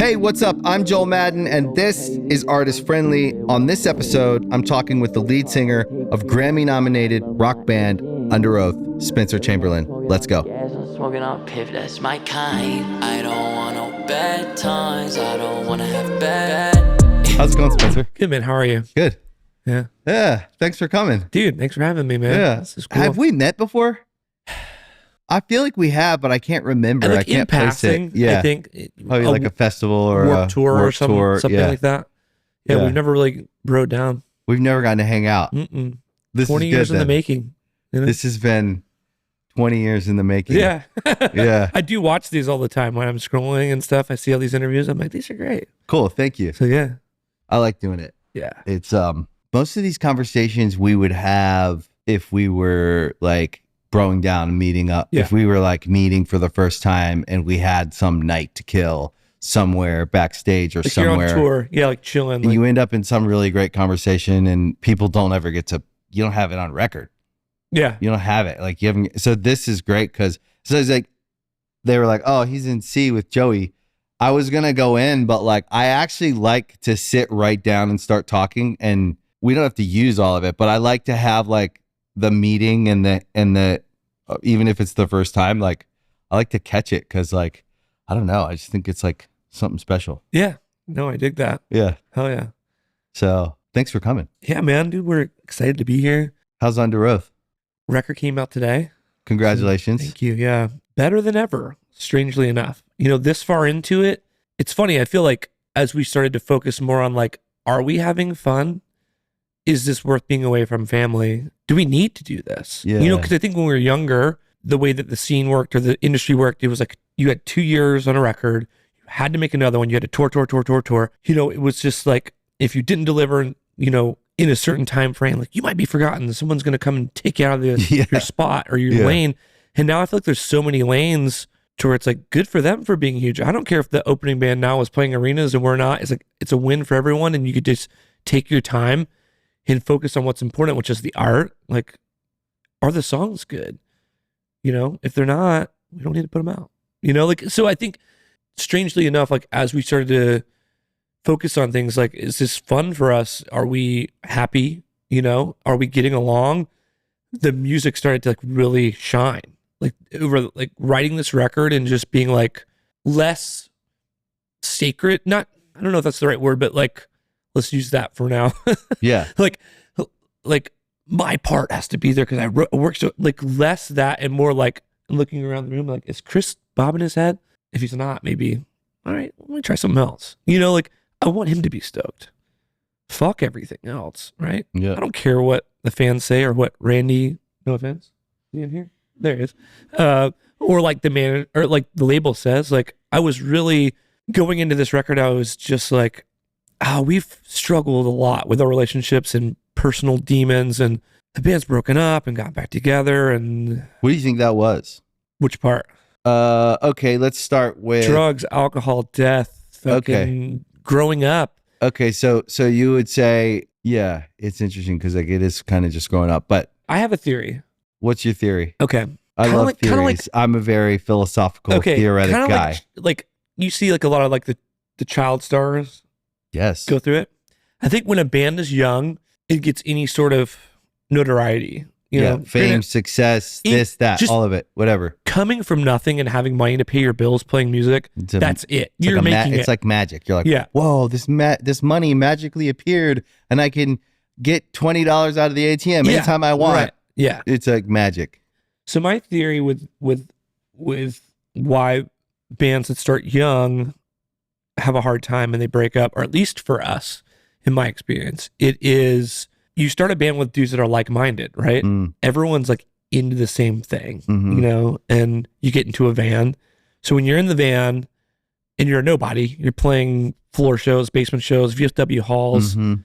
Hey, what's up? I'm Joel Madden, and this is Artist Friendly. On this episode, I'm talking with the lead singer of Grammy-nominated rock band Underoath, Spencer Chamberlain. Let's go. Smoking on piff, that's my kind. I don't want no bad times. I don't want to have bad. How's it going, Spencer? Good, man. How are you? Good. Yeah. Yeah, thanks for coming. Dude, thanks for having me, man. Yeah. This is cool. Have we met before? I feel like we have, but I can't remember. I can't place it. Yeah. I think probably like a festival or Warped a tour or something, tour. something like that. Yeah, we've never really rode down. We've never gotten to hang out. This 20 is years good, in the then. making. You know? This has been 20 years in the making. Yeah. Yeah. I do watch these all the time when I'm scrolling and stuff. I see all these interviews. I'm like, these are great. Cool. Thank you. So yeah. I like doing it. Yeah. It's most of these conversations we would have if we were like broing down and meeting up. Yeah. If we were like meeting for the first time and we had some night to kill somewhere backstage or Like somewhere. you're on tour. Yeah, like chilling. And Like, you end up in some really great conversation and people don't ever get to, you don't have it on record. yeah. You don't have it. Like you haven't. So this is great because so it's like they were like, oh, he's in C with Joey. I was gonna go in, but like I actually like to sit right down and start talking, and we don't have to use all of it. But I like to have like the meeting and the even if it's the first time, like I like to catch it because like I don't know. I just think it's like something special. Yeah. No, I dig that. Yeah. Hell yeah. So thanks for coming. Yeah, man, dude, we're excited to be here. How's Underoath? Record came out today. Congratulations. Thank you. Yeah. Better than ever, strangely enough. You know, this far into it, it's funny. I feel like as we started to focus more on like, are we having fun? Is this worth being away from family? Do we need to do this? Yeah. You know, because I think when we were younger, the way that the scene worked or the industry worked, it was like you had 2 years on a record, you had to make another one, you had to tour. You know, it was just like if you didn't deliver, you know, in a certain time frame, like you might be forgotten. Someone's going to come and take you out of your spot or your lane. And now I feel like there's so many lanes to where it's like good for them for being huge. I don't care if the opening band now is playing arenas and we're not. It's like it's a win for everyone, and you could just take your time and focus on what's important, which is the art. Like, are the songs good? You know, if they're not, we don't need to put them out. You know, like, so I think strangely enough, like as we started to focus on things like, is this fun for us? Are we happy? You know, are we getting along? The music started to like really shine. Like over like writing this record and just being like less sacred. Not, I don't know if that's the right word, but like, let's use that for now. Yeah. Like my part has to be there because I work so like less that and more like looking around the room like, is Chris bobbing his head? If he's not, maybe, all right, let me try something else. You know, like I want him to be stoked. Fuck everything else, right? Yeah. I don't care what the fans say or what Randy, no offense, is he in here? There he is. Or like the man or like the label says. Like I was really going into this record, I was just like, we've struggled a lot with our relationships and personal demons, and the band's broken up and got back together. And What do you think that was? which part? Okay, let's start with Drugs, alcohol, death, fucking growing up. Okay, so you would say, yeah, it's interesting because like it is kind of just growing up. But I have a theory. what's your theory? Okay. I Kinda love like- theories. kinda like- I'm a very philosophical, theoretic kinda guy. like you see like a lot of like the child stars Yes. go through it. I think when a band is young, it gets any sort of notoriety. You know, fame, granted, success, it- this, that, just- all of it, whatever. coming from nothing and having money to pay your bills playing music, It's a- that's it. It's You're like making it's it. like magic. You're like, Yeah. whoa, this money magically appeared, and I can get $20 out of the ATM Yeah, anytime I want. right. Yeah. It's like magic. So my theory with why bands that start young have a hard time and they break up, or at least for us, in my experience, it is you start a band with dudes that are like-minded, right? Mm. Everyone's like into the same thing, Mhm. you know, and you get into a van. So when you're in the van and you're a nobody, you're playing floor shows, basement shows, VFW halls. Mhm.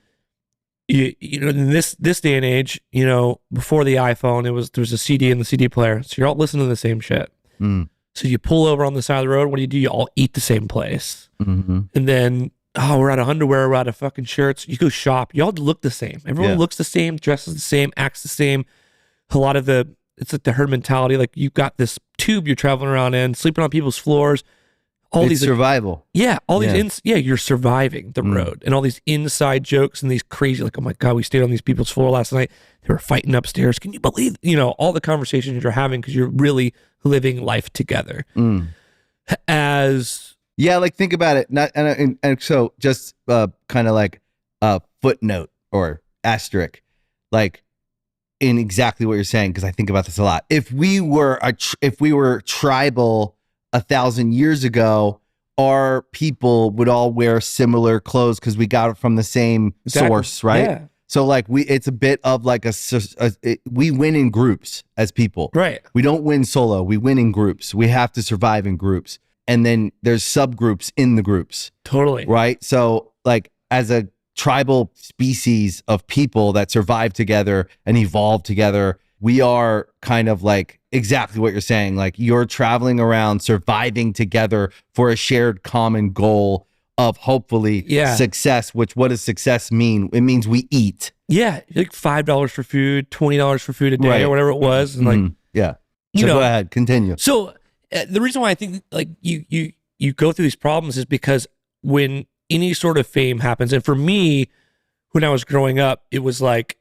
You know, in this day and age, you know, before the iPhone, there was a CD in the CD player. So you're all listening to the same shit. Mm. So you pull over on the side of the road. What do? You all eat the same place. Mhm. And then, we're out of underwear, we're out of fucking shirts. You go shop. You all look the same. Everyone Yeah. looks the same, dresses the same, acts the same. A lot of it's like the herd mentality. Like you got this tube you're traveling around in, sleeping on people's floors. all it's these like, survival. all these you're surviving the road, and all these inside jokes and these crazy like, oh my god, we stayed on these people's floor last night. They were fighting upstairs. Can you believe all the conversations you're having because you're really living life together. As like think about it. Not and so just kind of like a footnote or asterisk, like in exactly what you're saying, because I think about this a lot. If we were tribal 1,000 years ago, our people would all wear similar clothes because we got it from the same source, right? Yeah. So like it's a bit of like we win in groups as people, right? We don't win solo. We win in groups. We have to survive in groups, and then there's subgroups in the groups, Totally, right? So like as a tribal species of people that survive together and evolve together, we are kind of like exactly what you're saying. Like you're traveling around, surviving together for a shared common goal of hopefully success. Which, what does success mean? It means we eat. Yeah, like $5 for food, $20 for food a day, or whatever it was, and like So go ahead, continue. So the reason why I think like you go through these problems is because when any sort of fame happens, and for me, when I was growing up, it was like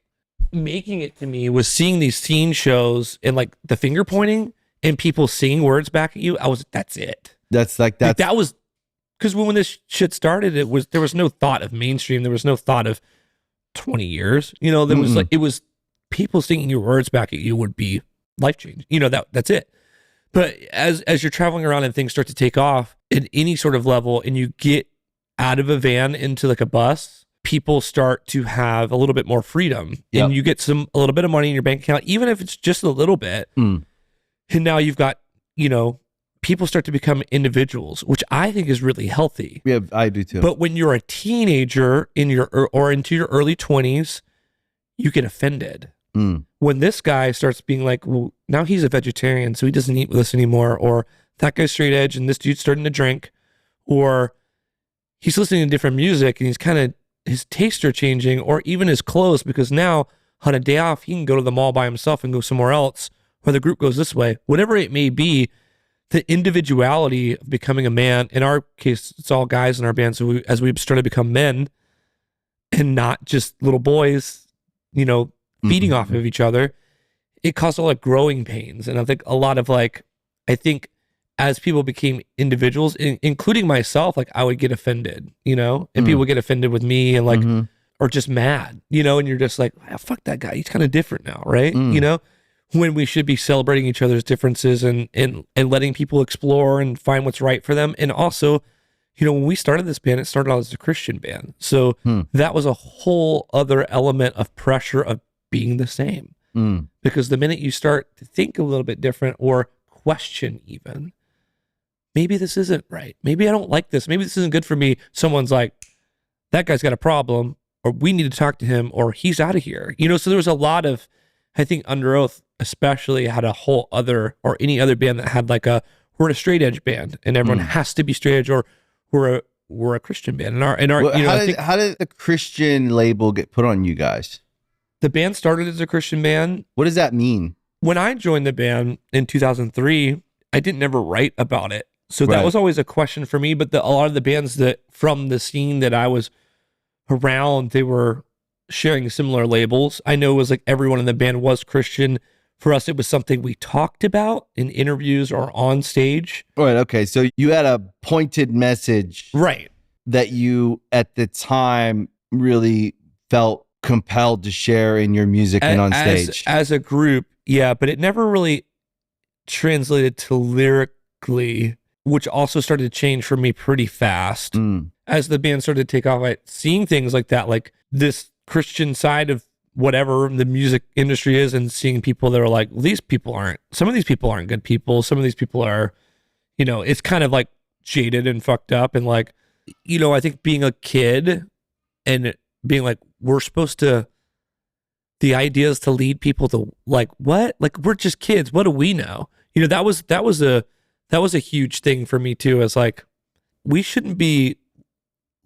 making it to me was seeing these scene shows and like the finger pointing and people singing words back at you. That's it. That was because when this shit started, there was no thought of mainstream. There was no thought of 20 years. There was like, it was people singing your words back at you would be life changing. That's it. But as you're traveling around and things start to take off at any sort of level, and you get out of a van into like a bus, people start to have a little bit more freedom, and you get a little bit of money in your bank account, even if it's just a little bit. And now you've got, people start to become individuals, which I think is really healthy. Yeah, I do too. But when you're a teenager or into your early 20s, you get offended. When this guy starts being like, well, now he's a vegetarian, so he doesn't eat with us anymore, or that guy's straight edge and this dude's starting to drink, or he's listening to different music and his tastes are changing, or even his clothes, because now on a day off, he can go to the mall by himself and go somewhere else, or the group goes this way. Whatever it may be, the individuality of becoming a man, in our case, it's all guys in our band, so as we've started to become men and not just little boys, feeding off of each other, it caused a lot of growing pains. And I think a lot of as people became individuals, including myself, like I would get offended, and people would get offended with me and like, or just mad, and you're just like, oh, fuck that guy. He's kind of different now. Right. When we should be celebrating each other's differences and letting people explore and find what's right for them. And also, when we started this band, it started out as a Christian band. So that was a whole other element of pressure of being the same. Because the minute you start to think a little bit different or question even, maybe this isn't right. Maybe I don't like this. Maybe this isn't good for me. Someone's like, that guy's got a problem, or we need to talk to him, or he's out of here. So there was a lot of, I think Underoath especially had a whole other, or any other band that had like we're a straight edge band and everyone has to be straight edge, or we're a Christian band. How did the Christian label get put on you guys? The band started as a Christian band. What does that mean? When I joined the band in 2003, I didn't ever write about it. So that was always a question for me. But a lot of the bands that from the scene that I was around, they were sharing similar labels. I know it was like everyone in the band was Christian. For us, it was something we talked about in interviews or on stage. Right. Okay. So you had a pointed message. Right. That you at the time really felt compelled to share in your music and on stage. As a group, yeah. But it never really translated to lyrically, which also started to change for me pretty fast. As the band started to take off, seeing things like that, like this Christian side of whatever the music industry is, and seeing people that are like, well, some of these people aren't good people. Some of these people are, it's kind of like jaded and fucked up. And like, I think being a kid and being like, the idea is to lead people to like, what? Like, we're just kids. What do we know? That was a huge thing for me too. As like, we shouldn't be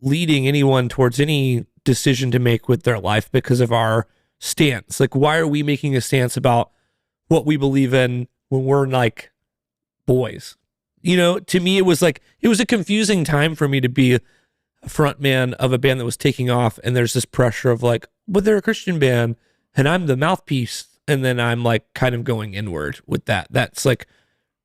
leading anyone towards any decision to make with their life because of our stance. Like, why are we making a stance about what we believe in when we're like boys? You know, to me, it was a confusing time for me to be a front man of a band that was taking off. And there's this pressure of like, but they're a Christian band and I'm the mouthpiece. And then I'm like kind of going inward with that. That's like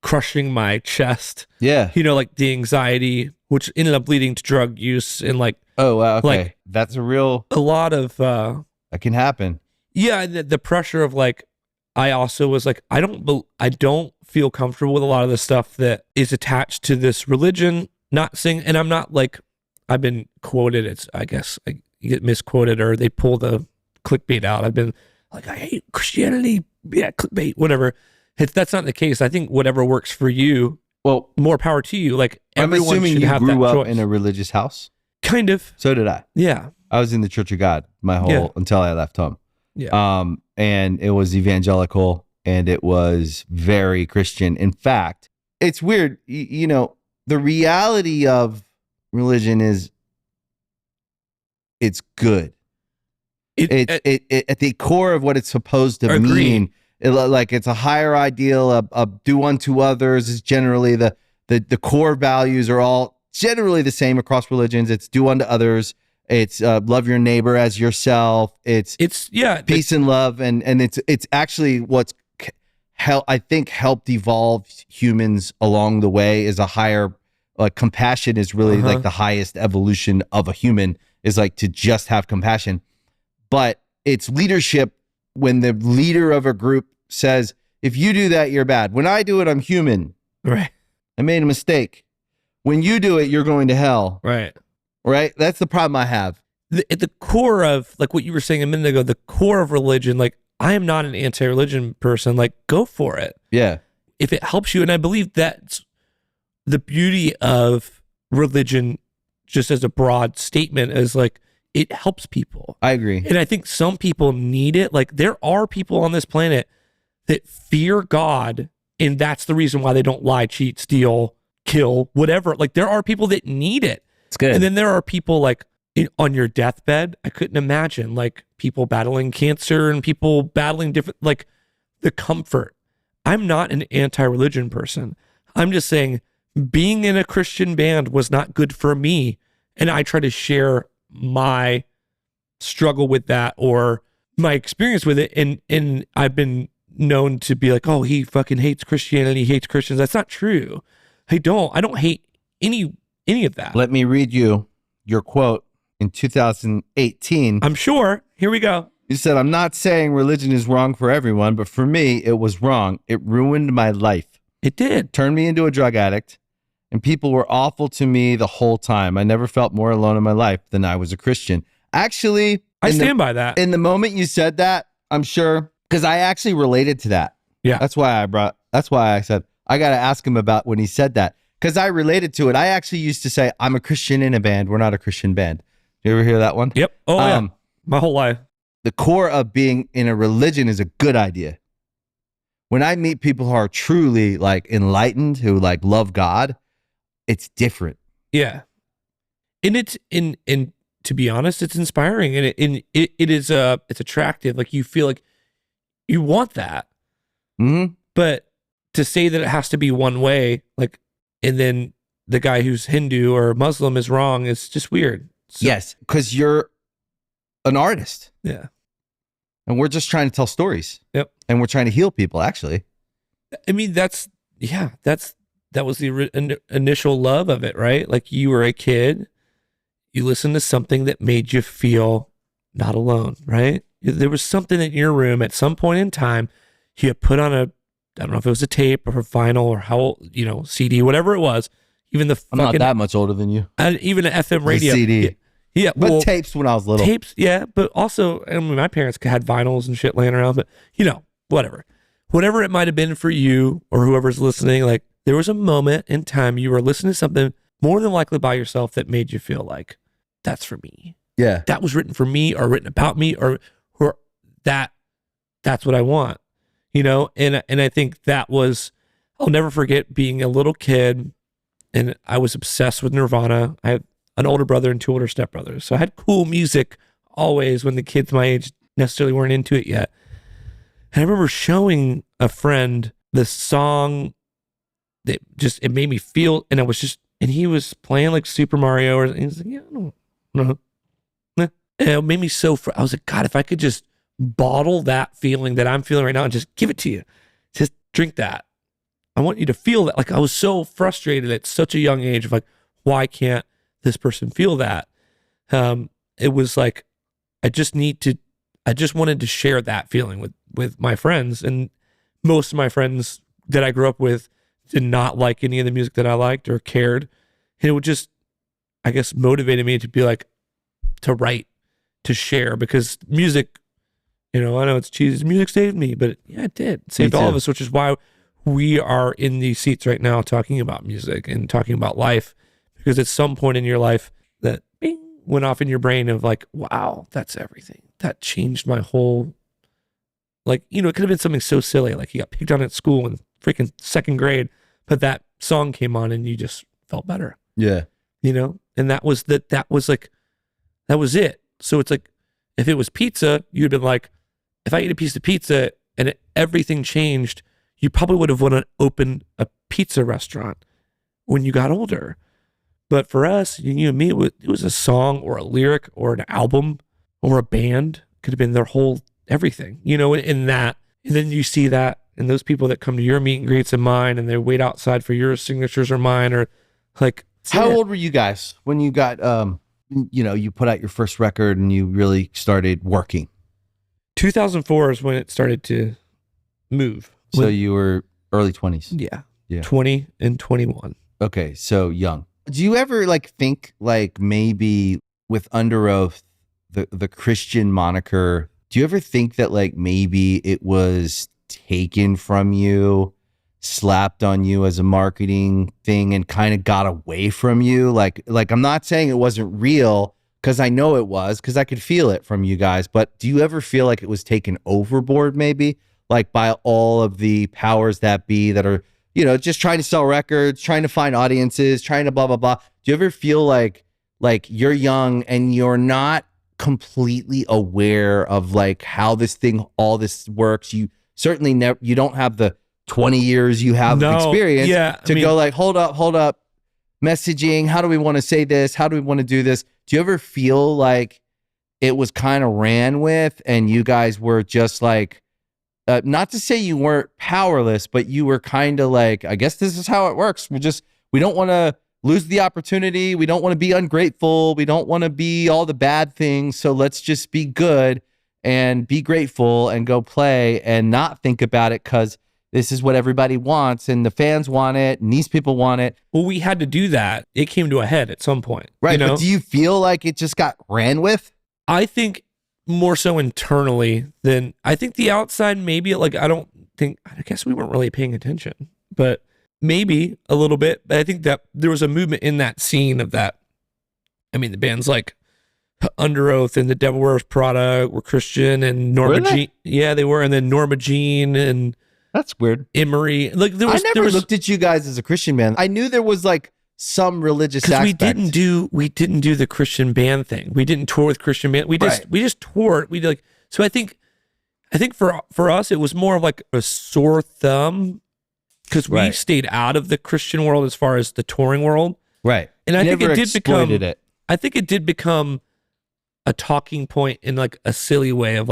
crushing my chest. Yeah. You know, like the anxiety, which ended up leading to drug use and like, Oh, wow. Okay. Like, that's a lot of, that can happen. yeah, the pressure of like, I also was like, I don't feel comfortable with a lot of the stuff that is attached to this religion. Not saying, and I'm not like, I've been quoted. It's, I guess, you get misquoted or they pull the clickbait out. I've been like, I hate Christianity. Yeah, clickbait, whatever. That's not the case. I think whatever works for you, Well, more power to you. Like I'm everyone assuming should you have grew that up choice. in a religious house. Kind of. So did I. Yeah. I was in the Church of God my whole until I left home. Yeah. And it was evangelical and it was very Christian. In fact, it's weird. You know, the reality of religion is it's good. It at the core of what it's supposed to mean. Like it's a higher ideal of do unto others is generally the core values are all generally the same across religions. It's do unto others. It's love your neighbor as yourself. It's peace and love, and it's actually what's I think helped evolve humans along the way is a higher like compassion is really like the highest evolution of a human is like to just have compassion. But it's leadership when the leader of a group says, if you do that, you're bad. When I do it, I'm human. Right. I made a mistake. When you do it, you're going to hell. Right. Right? That's the problem I have. At the core of, like what you were saying a minute ago, the core of religion, like I am not an anti-religion person, like go for it. Yeah. If it helps you, and I believe that's the beauty of religion, just as a broad statement, is like it helps people. I agree. And I think some people need it. Like there are people on this planet that fear God, and that's the reason why they don't lie, cheat, steal, kill, whatever. Like there are people that need it. It's good. And then there are people like on your deathbed. I couldn't imagine like people battling cancer and people battling different, like the comfort. I'm not an anti-religion person. I'm just saying being in a Christian band was not good for me. And I try to share my struggle with that or my experience with it. And I've been known to be like, oh, he fucking hates Christianity, he hates Christians. That's not true. I don't hate any of that. Let me read you your quote in 2018. I'm sure. Here we go. You said, I'm not saying religion is wrong for everyone, but for me, it was wrong. It ruined my life. It did. Turned me into a drug addict, and people were awful to me the whole time. I never felt more alone in my life than I was a Christian. Actually, I stand by that. In the moment you said that, I'm sure, because I actually related to that. Yeah. That's why I said, I got to ask him about when he said that, because I related to it. I actually used to say, I'm a Christian in a band. We're not a Christian band. You ever hear that one? Yep. Oh, yeah. My whole life. The core of being in a religion is a good idea. When I meet people who are truly like enlightened, who like love God, it's different. Yeah. And it's to be honest, it's inspiring and it is it's attractive. Like you feel like you want that. Mm-hmm. But to say that it has to be one way, like, and then the guy who's Hindu or Muslim is wrong, is just weird. So, yes, because you're an artist. Yeah. And we're just trying to tell stories. Yep. And we're trying to heal people, actually. I mean, that was the initial love of it, right? Like you were a kid, you listened to something that made you feel not alone, right? There was something in your room at some point in time, you had put on I don't know if it was a tape or a vinyl or how, CD, whatever it was. Even the I'm not that much older than you. Even an FM radio. CD. Yeah. But tapes when I was little. Tapes, yeah. But also, I mean, my parents had vinyls and shit laying around, but whatever. Whatever it might have been for you or whoever's listening, like there was a moment in time you were listening to something more than likely by yourself that made you feel like that's for me. Yeah. That was written for me or written about me or that's what I want, and I think that was, I'll never forget being a little kid and I was obsessed with Nirvana. I have an older brother and two older stepbrothers. So I had cool music always when the kids my age necessarily weren't into it yet. And I remember showing a friend the song it made me feel, and and he was playing like Super Mario, or he was like, yeah, I don't know. And it made me I was like, God, if I could just bottle that feeling that I'm feeling right now and just give it to you, just drink that. I want you to feel that. Like, I was so frustrated at such a young age of like, why can't this person feel that? It was like, I just wanted to share that feeling with my friends. And most of my friends that I grew up with did not like any of the music that I liked or cared. And it would just, I guess, motivated me to be like, to write, to share, because music, I know it's cheesy, music saved me, but yeah, it did. It saved all of us, which is why we are in these seats right now talking about music and talking about life, because at some point in your life that bing went off in your brain of like, wow, that's everything. That changed my whole, like, it could have been something so silly, like you got picked on at school in freaking second grade, but that song came on and you just felt better. Yeah. And that was it. So it's like, if it was pizza, you'd been like, if I eat a piece of pizza and everything changed, you probably would have wanted to open a pizza restaurant when you got older. But for us, you and me, it was a song or a lyric or an album or a band. Could have been their whole everything, in that. And then you see that, and those people that come to your meet and greets and mine, and they wait outside for your signatures or mine, or like. How old were you guys when you got, you put out your first record and you really started working? 2004 is when it started to move. So you were early 20s. Yeah. 20 and 21. Okay, so young. Do you ever think maybe with Underoath, the Christian moniker, do you ever think that maybe it was taken from you, slapped on you as a marketing thing, and kind of got away from you? Like I'm not saying it wasn't real, because I know it was, because I could feel it from you guys, but do you ever feel like it was taken overboard maybe, by all of the powers that be that are, just trying to sell records, trying to find audiences, trying to blah, blah, blah? Do you ever feel like you're young and you're not completely aware of how all this works? You certainly you don't have the 20 years you have of experience go hold up, messaging. How do we want to say this? How do we want to do this? Do you ever feel like it was kind of ran with and you guys were just not to say you weren't powerless, but you were kind of I guess this is how it works. We don't want to lose the opportunity. We don't want to be ungrateful. We don't want to be all the bad things. So let's just be good and be grateful and go play and not think about it, because this is what everybody wants and the fans want it and these people want it. Well, we had to do that. It came to a head at some point. Right. But do you feel like it just got ran with? I think more so internally than I think the outside. Maybe I guess we weren't really paying attention, but maybe a little bit. But I think that there was a movement in that scene of that. I mean, the bands like Underoath and the Devil Wears Prada were Christian, and Norma Jean. Yeah, they were. And then Norma Jean and that's weird. Emery. I never looked at you guys as a Christian band. I knew there was some religious aspect. We didn't do the Christian band thing. We didn't tour with Christian band. We just toured. We did so I think for us it was more of a sore thumb, because we stayed out of the Christian world as far as the touring world. Right. And I think it did become a talking point in a silly way of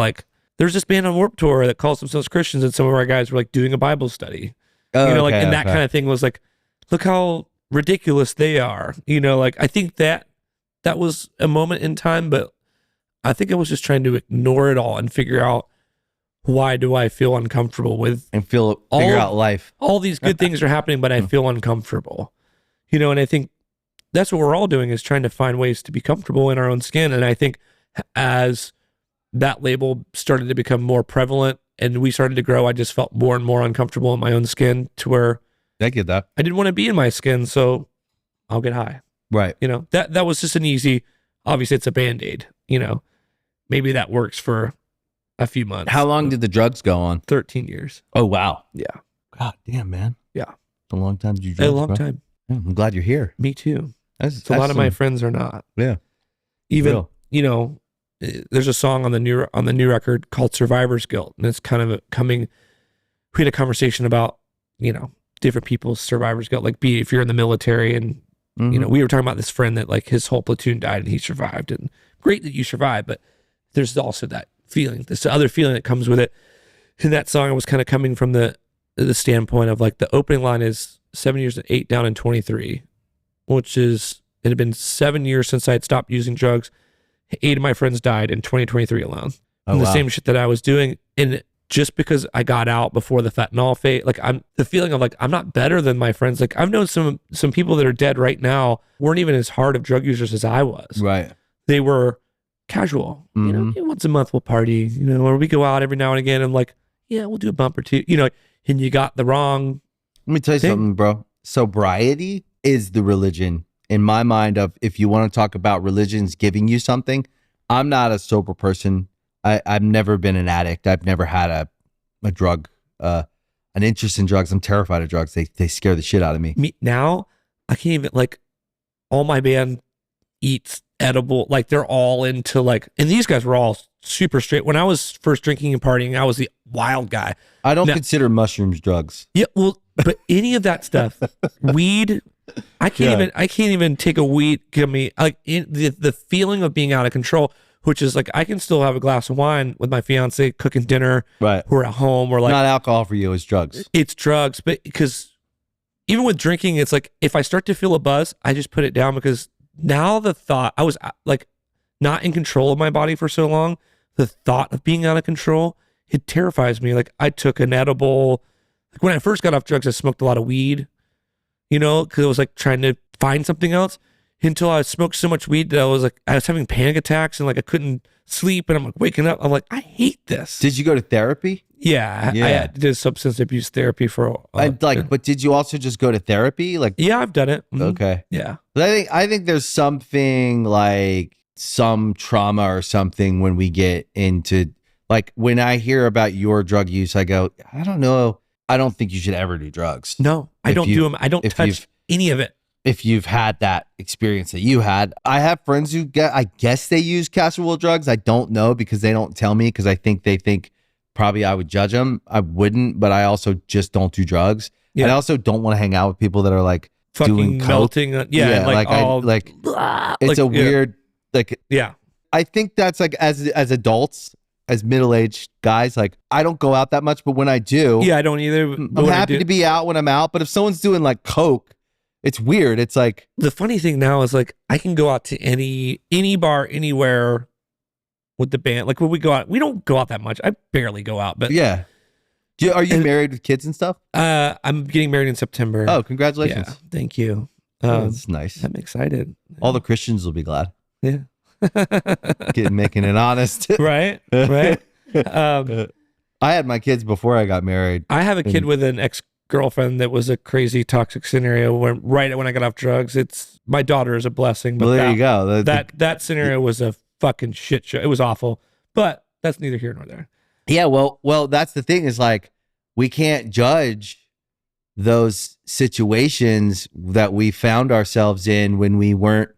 there's this band on Warped Tour that calls themselves Christians, and some of our guys were doing a Bible study. And that kind of thing was look how ridiculous they are. I think that was a moment in time, but I think I was just trying to ignore it all and figure out, why do I feel uncomfortable with and figure out life? All these good things are happening, but I feel uncomfortable. And I think that's what we're all doing, is trying to find ways to be comfortable in our own skin. And I think as that label started to become more prevalent and we started to grow, I just felt more and more uncomfortable in my own skin, to where I get that. I didn't want to be in my skin, so I'll get high. Right. That was just an easy, obviously it's a Band-Aid, maybe that works for a few months. How long did the drugs go on? 13 years. Oh, wow. Yeah. God damn, man. Yeah. It's a long time to do drugs, a long time. Yeah, I'm glad you're here. Me too. A lot of my friends are not. Yeah. Even, there's a song on the new record called Survivor's Guilt, and it's kind of we had a conversation about, different people's survivors go. Like, if you're in the military, and you know, we were talking about this friend that like his whole platoon died and he survived, and great that you survived, but there's also that feeling, this other feeling that comes with it. And that song was kind of coming from the standpoint of like the opening line is 7 years and 8 down in 23, which is, it had been 7 years since I had stopped using drugs. 8 of my friends died in 2023 alone. And the same shit that I was doing. And just because I got out before the fentanyl phase, like the feeling of like, I'm not better than my friends. Like I've known some people that are dead right now weren't even as hard of drug users as I was. Right. They were casual, you know, once a month we'll party, you know, or we go out every now and again. I'm like, yeah, we'll do a bump or two, you know, and you got the wrong. Let me tell you something, bro. Sobriety is the religion in my mind of, if you want to talk about religions giving you something. I'm not a sober person. I've never been an addict. I've never had a drug, an interest in drugs. I'm terrified of drugs. They scare the shit out of me. Now, I can't even, like, all my band eats edible, like they're all into like, and these guys were all super straight. When I was first drinking and partying, I was the wild guy. I don't consider mushrooms drugs. Yeah, well, but any of that stuff, weed, I can't even take a weed. Give me like the feeling of being out of control, which is like I can still have a glass of wine with my fiance cooking dinner. Right. We're at home. We're like, not alcohol for you, it's drugs. It's drugs, but because even with drinking, it's like if I start to feel a buzz, I just put it down, because now the thought, I was like not in control of my body for so long. The thought of being out of control, it terrifies me. Like I took an edible. Like when I first got off drugs, I smoked a lot of weed, you know, because I was like trying to find something else, until I smoked so much weed that I was having panic attacks and like I couldn't sleep, and I'm like waking up. I'm like, I hate this. Did you go to therapy? Yeah. I did substance abuse therapy for but did you also just go to therapy? Like, yeah, I've done it. Okay. Yeah. But I think there's something like some trauma or something when we get into, like, when I hear about your drug use, I go, I don't know. I don't think you should ever do drugs. No, I don't do them. I don't touch any of it. If you've had that experience that you had. I have friends who I guess they use casual drugs. I don't know, because they don't tell me, because I think they think probably I would judge them. I wouldn't, but I also just don't do drugs. Yeah. I also don't want to hang out with people that are like fucking doing coke. Melting. Yeah. It's a weird, like, yeah. I think that's like as adults, as middle-aged guys, like I don't go out that much, but when I do, yeah, I don't either. I'm happy to be out when I'm out. But if someone's doing like coke, it's weird. It's like, the funny thing now is like I can go out to any bar anywhere with the band. Like when we go out, we don't go out that much. I barely go out, but yeah. Are you married with kids and stuff? I'm getting married in September. Oh, congratulations! Yeah, thank you. That's nice. I'm excited. All the Christians will be glad. Yeah. Making it honest. Right. I had my kids before I got married. I have a kid with an ex-girlfriend that was a crazy toxic scenario right when I got off drugs. My daughter is a blessing. But well, there you go. That scenario was a fucking shit show. It was awful, but that's neither here nor there. Yeah. Well, that's the thing, is like, we can't judge those situations that we found ourselves in when we weren't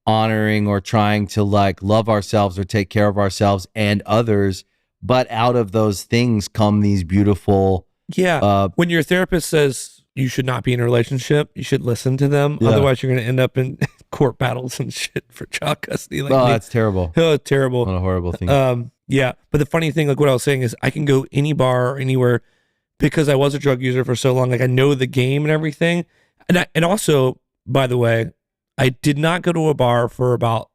honoring or trying to like love ourselves or take care of ourselves and others. But out of those things come these beautiful. Yeah. When your therapist says you should not be in a relationship, you should listen to them. Yeah. Otherwise, you're going to end up in court battles and shit for child custody. Like that's terrible. Oh, terrible. What a horrible thing. Yeah. But the funny thing, like what I was saying, is I can go any bar or anywhere because I was a drug user for so long. Like I know the game and everything. And also, by the way, I did not go to a bar for about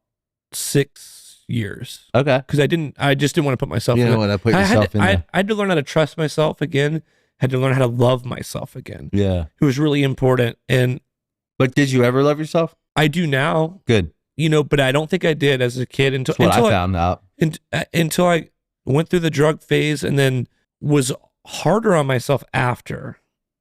6 years. Okay. Because I just didn't want to put myself in it. I had to learn how to trust myself again. Had to learn how to love myself again. Yeah. It was really important. But did you ever love yourself? I do now. Good. You know, but I don't think I did as a kid until I found out. Until I went through the drug phase and then was harder on myself after.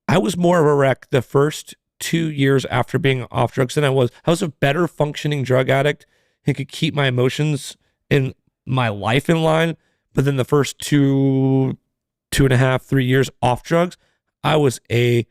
I was more of a wreck the first 2 years after being off drugs than I was. I was a better functioning drug addict and could keep my emotions and my life in line. But then the first 2.5, 3 years off drugs, I was a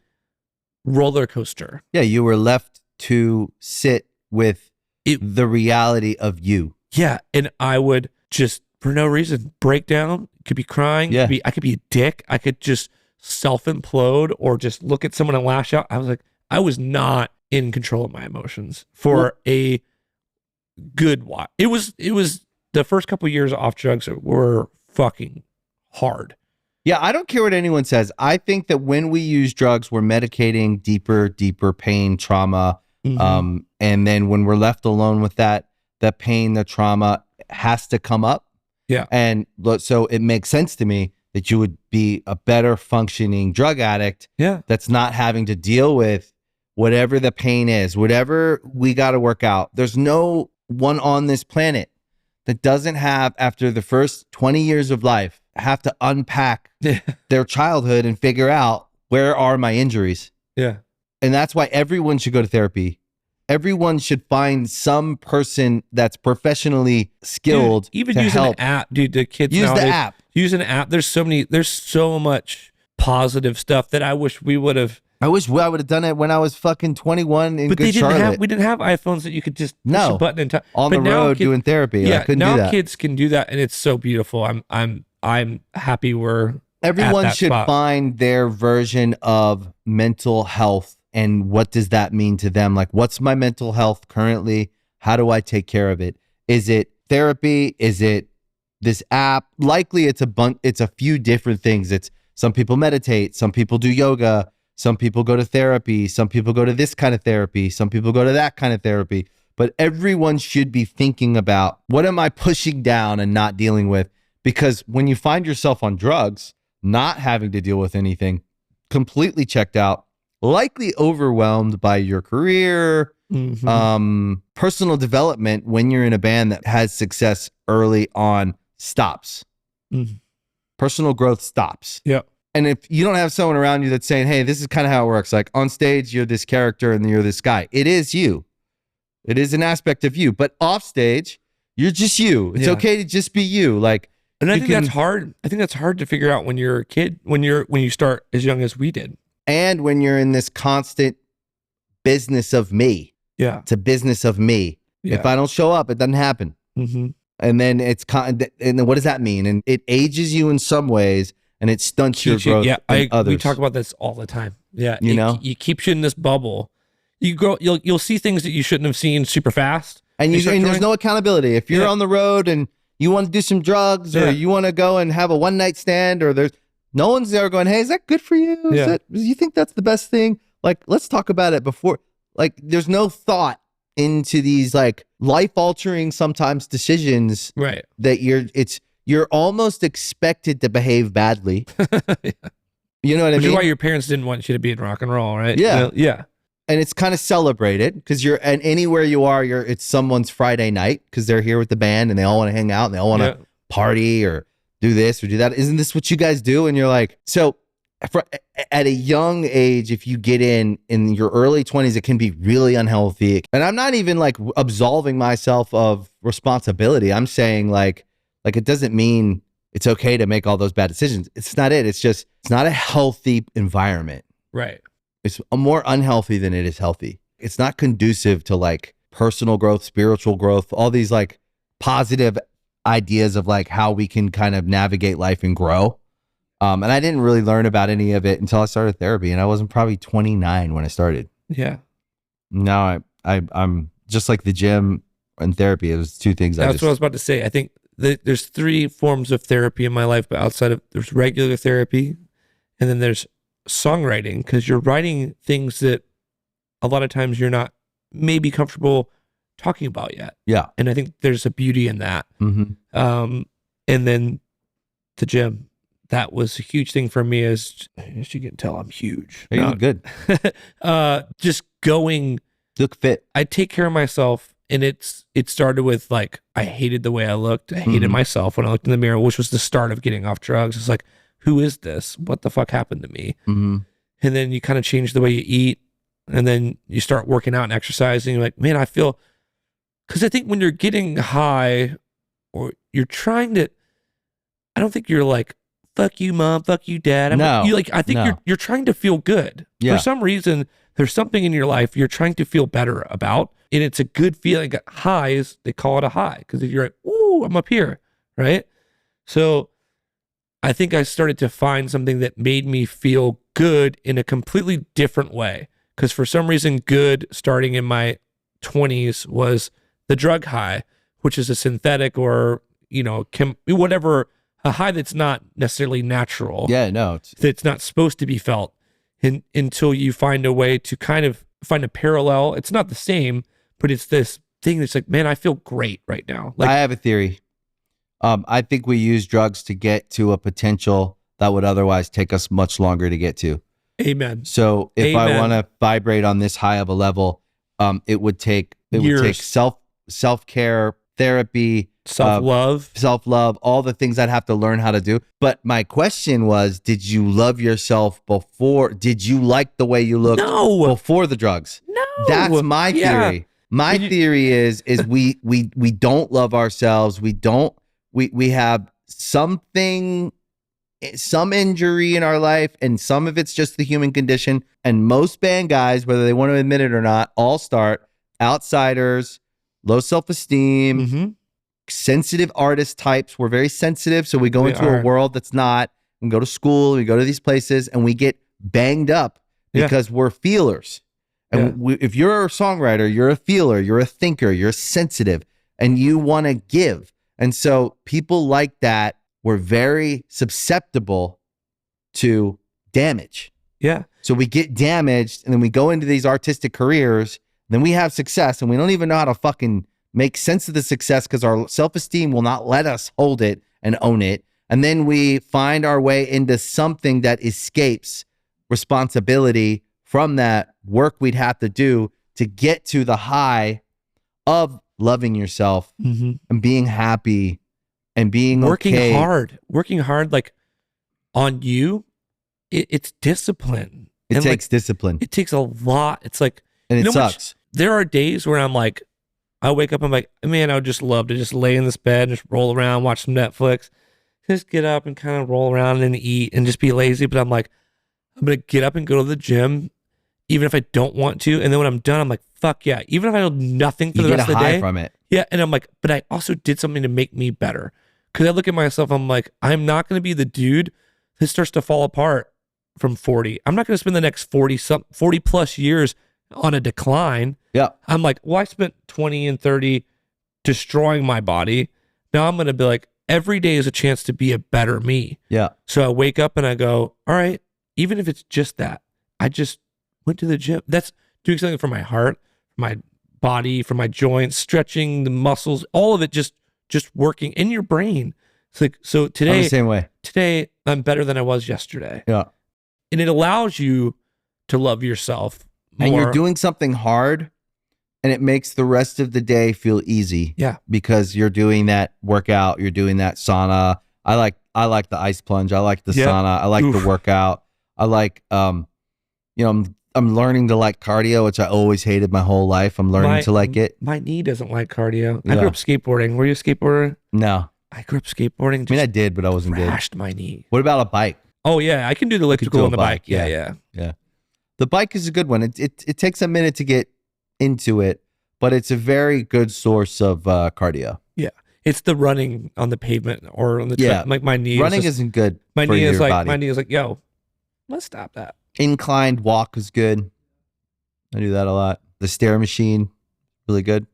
roller coaster. Yeah, you were left to sit with the reality of you. Yeah, and I would just, for no reason, break down. Could be crying. Yeah. I could be a dick. I could just self-implode or just look at someone and lash out. I was like, I was not in control of my emotions for a good while. It was the first couple of years off drugs were fucking hard. Yeah, I don't care what anyone says. I think that when we use drugs, we're medicating deeper pain, trauma. And then when we're left alone with that pain, the trauma has to come up. Yeah. And so it makes sense to me that you would be a better functioning drug addict. Yeah. That's not having to deal with whatever the pain is, whatever we got to work out. There's no one on this planet that doesn't have, after the first 20 years of life, have to unpack their childhood and figure out, where are my injuries? Yeah. And that's why everyone should go to therapy. Everyone should find some person that's professionally skilled. Dude, even to using help. an app, dude, the kids Use nowadays, the app. Use an app. There's so much positive stuff that I wish we would have. I wish I would have done it when I was fucking 21 in good Charlotte. We didn't have iPhones that you could just push a button and talk. On the road doing therapy. Yeah, I couldn't now do that. kids can do that, and it's so beautiful. I'm happy we're Everyone at that should spot. find their version of mental health, and what does that mean to them? Like, what's my mental health currently? How do I take care of it? Is it therapy? Is it this app? Likely it's a few different things. It's some people meditate, some people do yoga, some people go to therapy, some people go to this kind of therapy, some people go to that kind of therapy. But everyone should be thinking about, what am I pushing down and not dealing with? Because when you find yourself on drugs, not having to deal with anything, completely checked out, likely overwhelmed by your career, personal development, when you're in a band that has success early on, stops. Personal growth stops. Yeah. And if you don't have someone around you that's saying, hey, this is kind of how it works. Like, on stage, you're this character and you're this guy. It is you. It is an aspect of you. But off stage, you're just you. It's okay to just be you. Like, and I think that's hard. I think that's hard to figure out when you're a kid, when you start as young as we did. And when you're in this constant business of me. Yeah. It's a business of me. Yeah. If I don't show up, it doesn't happen. And then and then what does that mean? And it ages you in some ways, and it stunts your growth in others. We talk about this all the time. Yeah. It keeps you in this bubble. You grow, you'll see things that you shouldn't have seen super fast. And there's no accountability. If you're on the road and you want to do some drugs, or you want to go and have a one night stand, or there's no one's there going, hey, is that good for you? Do you think that's the best thing? Like, let's talk about it before. Like, there's no thought into these like life altering sometimes decisions. Right. That you're almost expected to behave badly. You know what I mean? Which is why your parents didn't want you to be in rock and roll, right? Yeah. Yeah. And it's kind of celebrated because and anywhere you are, it's someone's Friday night because they're here with the band and they all want to hang out and they all want to party or do this or do that. Isn't this what you guys do? And you're like, so at a young age, if you get in your early 20s, it can be really unhealthy. And I'm not even like absolving myself of responsibility. I'm saying like it doesn't mean it's okay to make all those bad decisions. It's not it. It's just, it's not a healthy environment. Right. It's more unhealthy than it is healthy. It's not conducive to like personal growth, spiritual growth, all these like positive ideas of like how we can kind of navigate life and grow. And I didn't really learn about any of it until I started therapy, and I wasn't probably 29 when I started. Yeah. Now I'm just like the gym and therapy. It was two things. That's what I was about to say. I think there's three forms of therapy in my life, but outside of, there's regular therapy, and then there's songwriting, because you're writing things that a lot of times you're not maybe comfortable talking about yet. Yeah. And I think there's a beauty in that. And then the gym, that was a huge thing for me. As you can tell, I'm huge. You look good. Just going. Look fit. I take care of myself, and it started with like, I hated the way I looked. I hated myself when I looked in the mirror, which was the start of getting off drugs. It's like, who is this? What the fuck happened to me? And then you kind of change the way you eat, and then you start working out and exercising. You're like, man, I feel, because I think when you're getting high, or you're trying to, I don't think you're like, fuck you, mom, fuck you, dad. I think you're trying to feel good. Yeah. For some reason, there's something in your life you're trying to feel better about, and it's a good feeling. Highs, they call it a high, because if you're like, ooh, I'm up here, right? So I think I started to find something that made me feel good in a completely different way. Because for some reason, good starting in my 20s was the drug high, which is a synthetic or, whatever, a high that's not necessarily natural. Yeah, no. That's not supposed to be felt until you find a way to kind of find a parallel. It's not the same, but it's this thing that's like, man, I feel great right now. Like, I have a theory. I think we use drugs to get to a potential that would otherwise take us much longer to get to. Amen. So if I Amen. want to vibrate on this high of a level, it would take Years. self-care, therapy, self-love, all the things I'd have to learn how to do. But my question was, did you love yourself before? Did you like the way you looked before the drugs? No. That's my theory. My theory is we don't love ourselves. We have something, some injury in our life, and some of it's just the human condition. And most band guys, whether they want to admit it or not, all start outsiders, low self-esteem, sensitive artist types. We're very sensitive, so we go into a world that's not. We go to school, we go to these places, and we get banged up because we're feelers. And if you're a songwriter, you're a feeler, you're a thinker, you're sensitive, and you want to give. And so people like that were very susceptible to damage. Yeah. So we get damaged, and then we go into these artistic careers, and then we have success, and we don't even know how to fucking make sense of the success because our self-esteem will not let us hold it and own it. And then we find our way into something that escapes responsibility from that work we'd have to do to get to the high of loving yourself and being happy and being working okay. hard, like on you. It's discipline. It takes discipline. It takes a lot. It's like, and it sucks. There are days where I'm like, I wake up, I'm like, man, I would just love to just lay in this bed and just roll around, watch some Netflix, just get up and kind of roll around and eat and just be lazy. But I'm like, I'm going to get up and go to the gym, even if I don't want to. And then when I'm done, I'm like, fuck yeah. Even if I do nothing for the rest of the day. You get a high from it. Yeah. And I'm like, but I also did something to make me better. Because I look at myself, I'm like, I'm not going to be the dude that starts to fall apart from 40. I'm not going to spend the next 40 plus years on a decline. Yeah. I'm like, well, I spent 20 and 30 destroying my body. Now I'm going to be like, every day is a chance to be a better me. Yeah. So I wake up and I go, all right, even if it's just that, I just went to the gym. That's doing something for my heart, my body, for my joints, stretching the muscles, all of it just working in your brain. It's like, so today, I'm the same way. Today I'm better than I was yesterday. Yeah. And it allows you to love yourself more. And you're doing something hard, and it makes the rest of the day feel easy. Yeah. Because you're doing that workout, you're doing that sauna. I like the ice plunge. I like the sauna. I like the workout. I like I'm learning to like cardio, which I always hated my whole life. I'm learning to like it. My knee doesn't like cardio. I grew up skateboarding. Were you a skateboarder? No. I grew up skateboarding. I mean, I did, but I wasn't good. Crashed my knee. What about a bike? Oh yeah, I can do the elliptical on the bike. Yeah. The bike is a good one. It takes a minute to get into it, but it's a very good source of cardio. Yeah, it's the running on the pavement or on the track. Like my knee. Running isn't good. My for knee your is like body. my knee is like, yo, let's stop that. Inclined walk is good. I do that a lot. The stair machine, really good.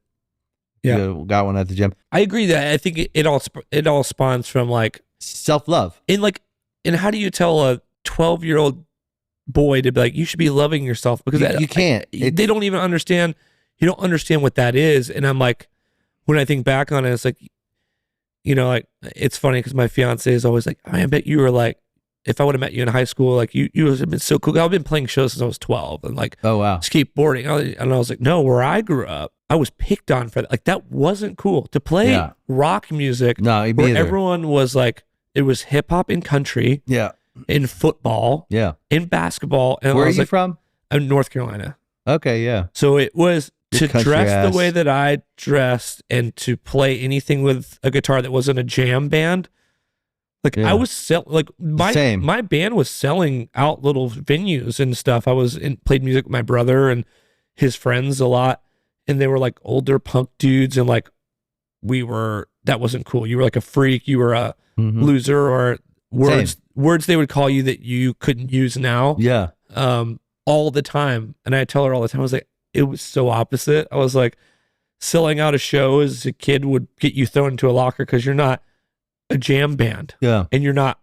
Yeah, got one at the gym. I agree that I think it all spawns from like self-love. And how do you tell a 12-year-old boy to be like, you should be loving yourself? Because you can't. They don't even understand. You don't understand what that is. And I'm like, when I think back on it, it's like, like it's funny because my fiance is always like, I bet you were like, if I would have met you in high school, like you would have been so cool. I've been playing shows since I was 12 and like, oh wow, skateboarding. And I was like, no, where I grew up, I was picked on for that. Like that wasn't cool to play rock music. No, where everyone was like, it was hip hop and country. Yeah. In football. Yeah. In basketball. And where are you from? I'm North Carolina. Okay. Yeah. So it was to dress ass. the way that I dressed and to play anything with a guitar that wasn't a jam band. Like I was my band was selling out little venues and stuff. Played music with my brother and his friends a lot. And they were like older punk dudes. And like that wasn't cool. You were like a freak. You were a loser or words they would call you that you couldn't use now. Yeah. All the time. And I tell her all the time, I was like, it was so opposite. I was like, selling out a show as a kid would get you thrown into a locker because you're not a jam band. Yeah. And you're not,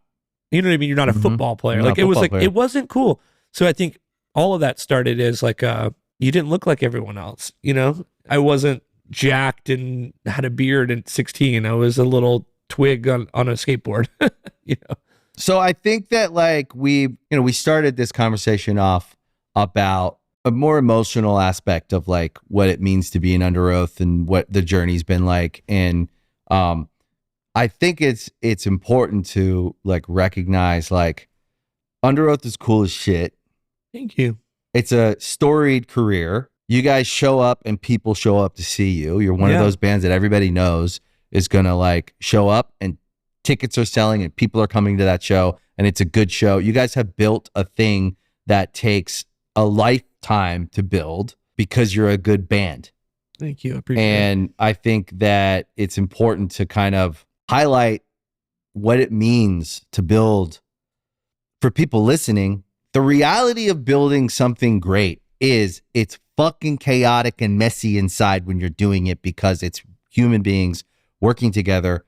you know what I mean? You're not a football player. Like it was like, it wasn't cool. So I think all of that started as like, you didn't look like everyone else. You know, I wasn't jacked and had a beard at 16. I was a little twig on a skateboard, you know? So I think that like we started this conversation off about a more emotional aspect of like what it means to be an under oath and what the journey's been like. And I think it's important to like recognize like under oath is cool as shit. Thank you. It's a storied career. You guys show up and people show up to see you. You're one of those bands that everybody knows is going to like show up and tickets are selling and people are coming to that show and it's a good show. You guys have built a thing that takes a lifetime to build because you're a good band. Thank you. I appreciate it. And I think that it's important to kind of highlight what it means to build for people listening. The reality of building something great is it's fucking chaotic and messy inside when you're doing it because it's human beings working together,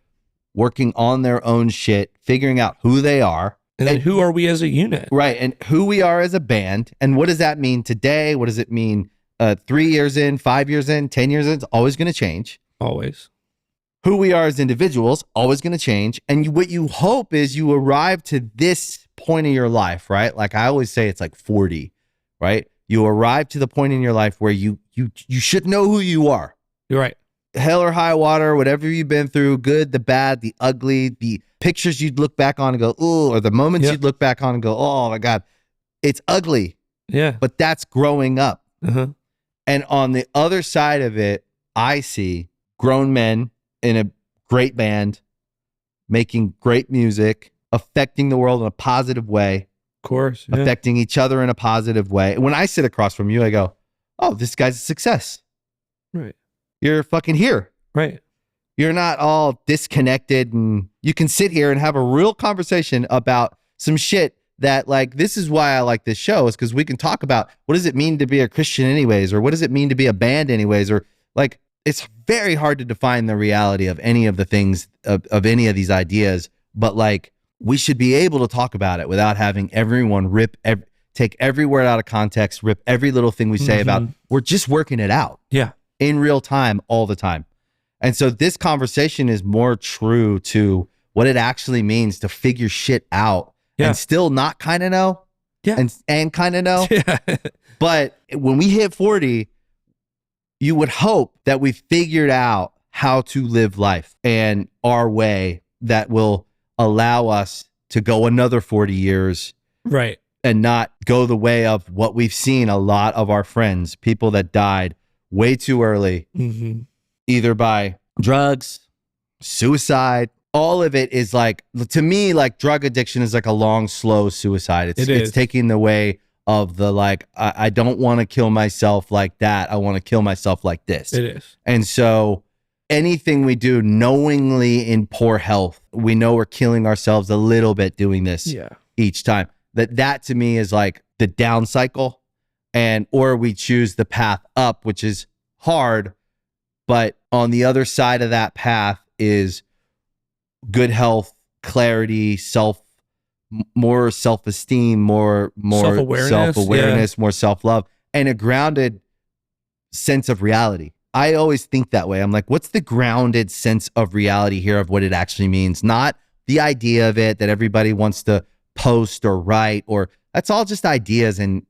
working on their own shit, figuring out who they are. And then who are we as a unit? Right. And who we are as a band. And what does that mean today? What does it mean 3 years in, 5 years in, 10 years in? It's always going to change. Always. Who we are as individuals, always going to change. And what you hope is you arrive to this point in your life, right? Like I always say, it's like 40, right? You arrive to the point in your life where you should know who you are. You're right. Hell or high water, whatever you've been through, good, the bad, the ugly, the pictures you'd look back on and go, ooh, or the moments you'd look back on and go, oh my God, it's ugly. Yeah. But that's growing up. Uh-huh. And on the other side of it, I see grown men in a great band, making great music, affecting the world in a positive way. Of course. Yeah. Affecting each other in a positive way. And when I sit across from you, I go, oh, this guy's a success. Right. You're fucking here. Right. You're not all disconnected and you can sit here and have a real conversation about some shit that like, this is why I like this show is because we can talk about what does it mean to be a Christian anyways, or what does it mean to be a band anyways, or like, it's very hard to define the reality of any of the things of any of these ideas, but like we should be able to talk about it without having everyone take every word out of context, rip every little thing we say about, we're just working it out. Yeah. In real time, all the time. And so this conversation is more true to what it actually means to figure shit out and still not kind of know and kind of know. Yeah. But when we hit 40, you would hope that we figured out how to live life and our way that will allow us to go another 40 years. Right. And not go the way of what we've seen a lot of our friends, people that died way too early, either by drugs, suicide. All of it is like, to me, like drug addiction is like a long, slow suicide. It's taking the way of the like, I don't want to kill myself like that. I want to kill myself like this. It is. And so anything we do knowingly in poor health, we know we're killing ourselves a little bit doing this each time. That to me is like the down cycle. Or we choose the path up, which is hard, but on the other side of that path is good health, clarity, more self-esteem, more self-awareness, more self-love, and a grounded sense of reality. I always think that way. I'm like, what's the grounded sense of reality here of what it actually means? Not the idea of it that everybody wants to post or write, or that's all just ideas, and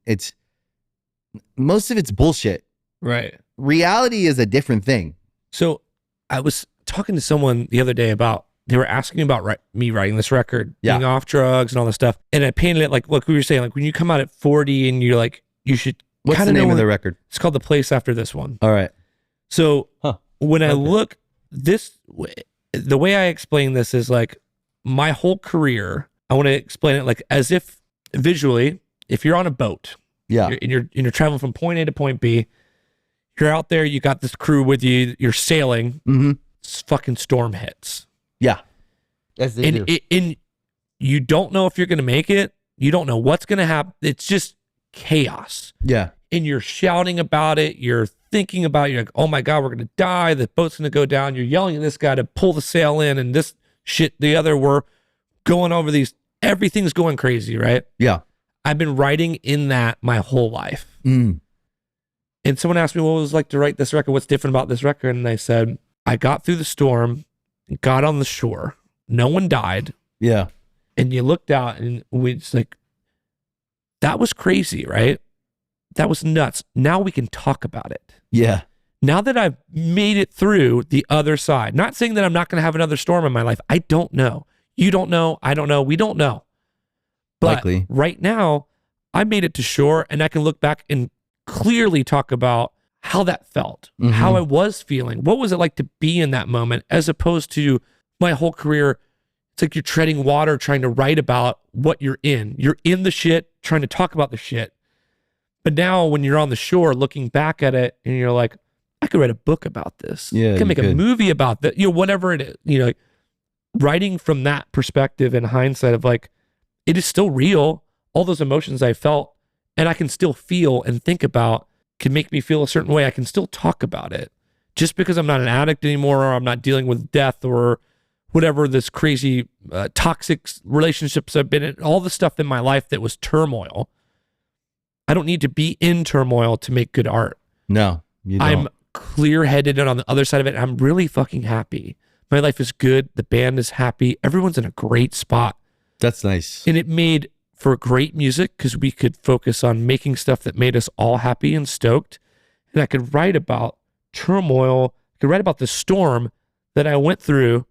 most of it's bullshit. Right. Reality is a different thing. So I was talking to someone the other day about, they were asking about me writing this record, being off drugs and all this stuff. And I painted it like, look, we were saying, like when you come out at 40 and you're like, you should. What's the name of the record? It's called The Place After This One. All right. So when I look the way I explain this is like my whole career, I want to explain it like as if visually, if you're on a boat, you're traveling from point A to point B. You're out there. You got this crew with you. You're sailing. Fucking storm hits. Yeah, as they do. And you don't know if you're going to make it. You don't know what's going to happen. It's just chaos. Yeah. And you're shouting about it. You're thinking about it. You're like, oh my God, we're going to die. The boat's going to go down. You're yelling at this guy to pull the sail in and this shit, the other. We're going over these. Everything's going crazy, right? Yeah. I've been writing in that my whole life. Mm. And someone asked me what it was like to write this record. What's different about this record? And I said, I got through the storm, got on the shore. No one died. Yeah. And you looked out and it's like, that was crazy, right? That was nuts. Now we can talk about it. Yeah. Now that I've made it through the other side, not saying that I'm not going to have another storm in my life. I don't know. You don't know. I don't know. We don't know. But Likely. right now, I made it to shore and I can look back and clearly talk about how that felt, how I was feeling. What was it like to be in that moment as opposed to my whole career? It's like you're treading water trying to write about what you're in. You're in the shit, trying to talk about the shit. But now when you're on the shore looking back at it and you're like, I could write a book about this. Yeah, I could make a movie about that. Whatever it is, like writing from that perspective and hindsight of like, it is still real. All those emotions I felt and I can still feel and think about can make me feel a certain way. I can still talk about it just because I'm not an addict anymore or I'm not dealing with death or whatever this crazy toxic relationships I've been in, all the stuff in my life that was turmoil. I don't need to be in turmoil to make good art. No, you don't. I'm clear-headed and on the other side of it, I'm really fucking happy. My life is good. The band is happy. Everyone's in a great spot. That's nice. And it made for great music because we could focus on making stuff that made us all happy and stoked. And I could write about turmoil. I could write about the storm that I went through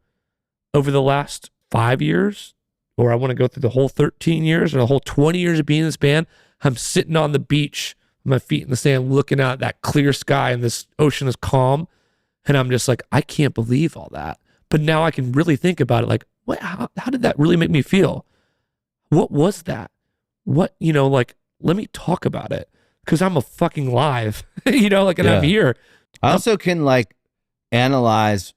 over the last 5 years, or I want to go through the whole 13 years or the whole 20 years of being in this band. I'm sitting on the beach, my feet in the sand, looking out at that clear sky and this ocean is calm. And I'm just like, I can't believe all that. But now I can really think about it. Like, what? How did that really make me feel? What was that? What, like, let me talk about it because I'm a fucking live, and I'm here. I also can like analyze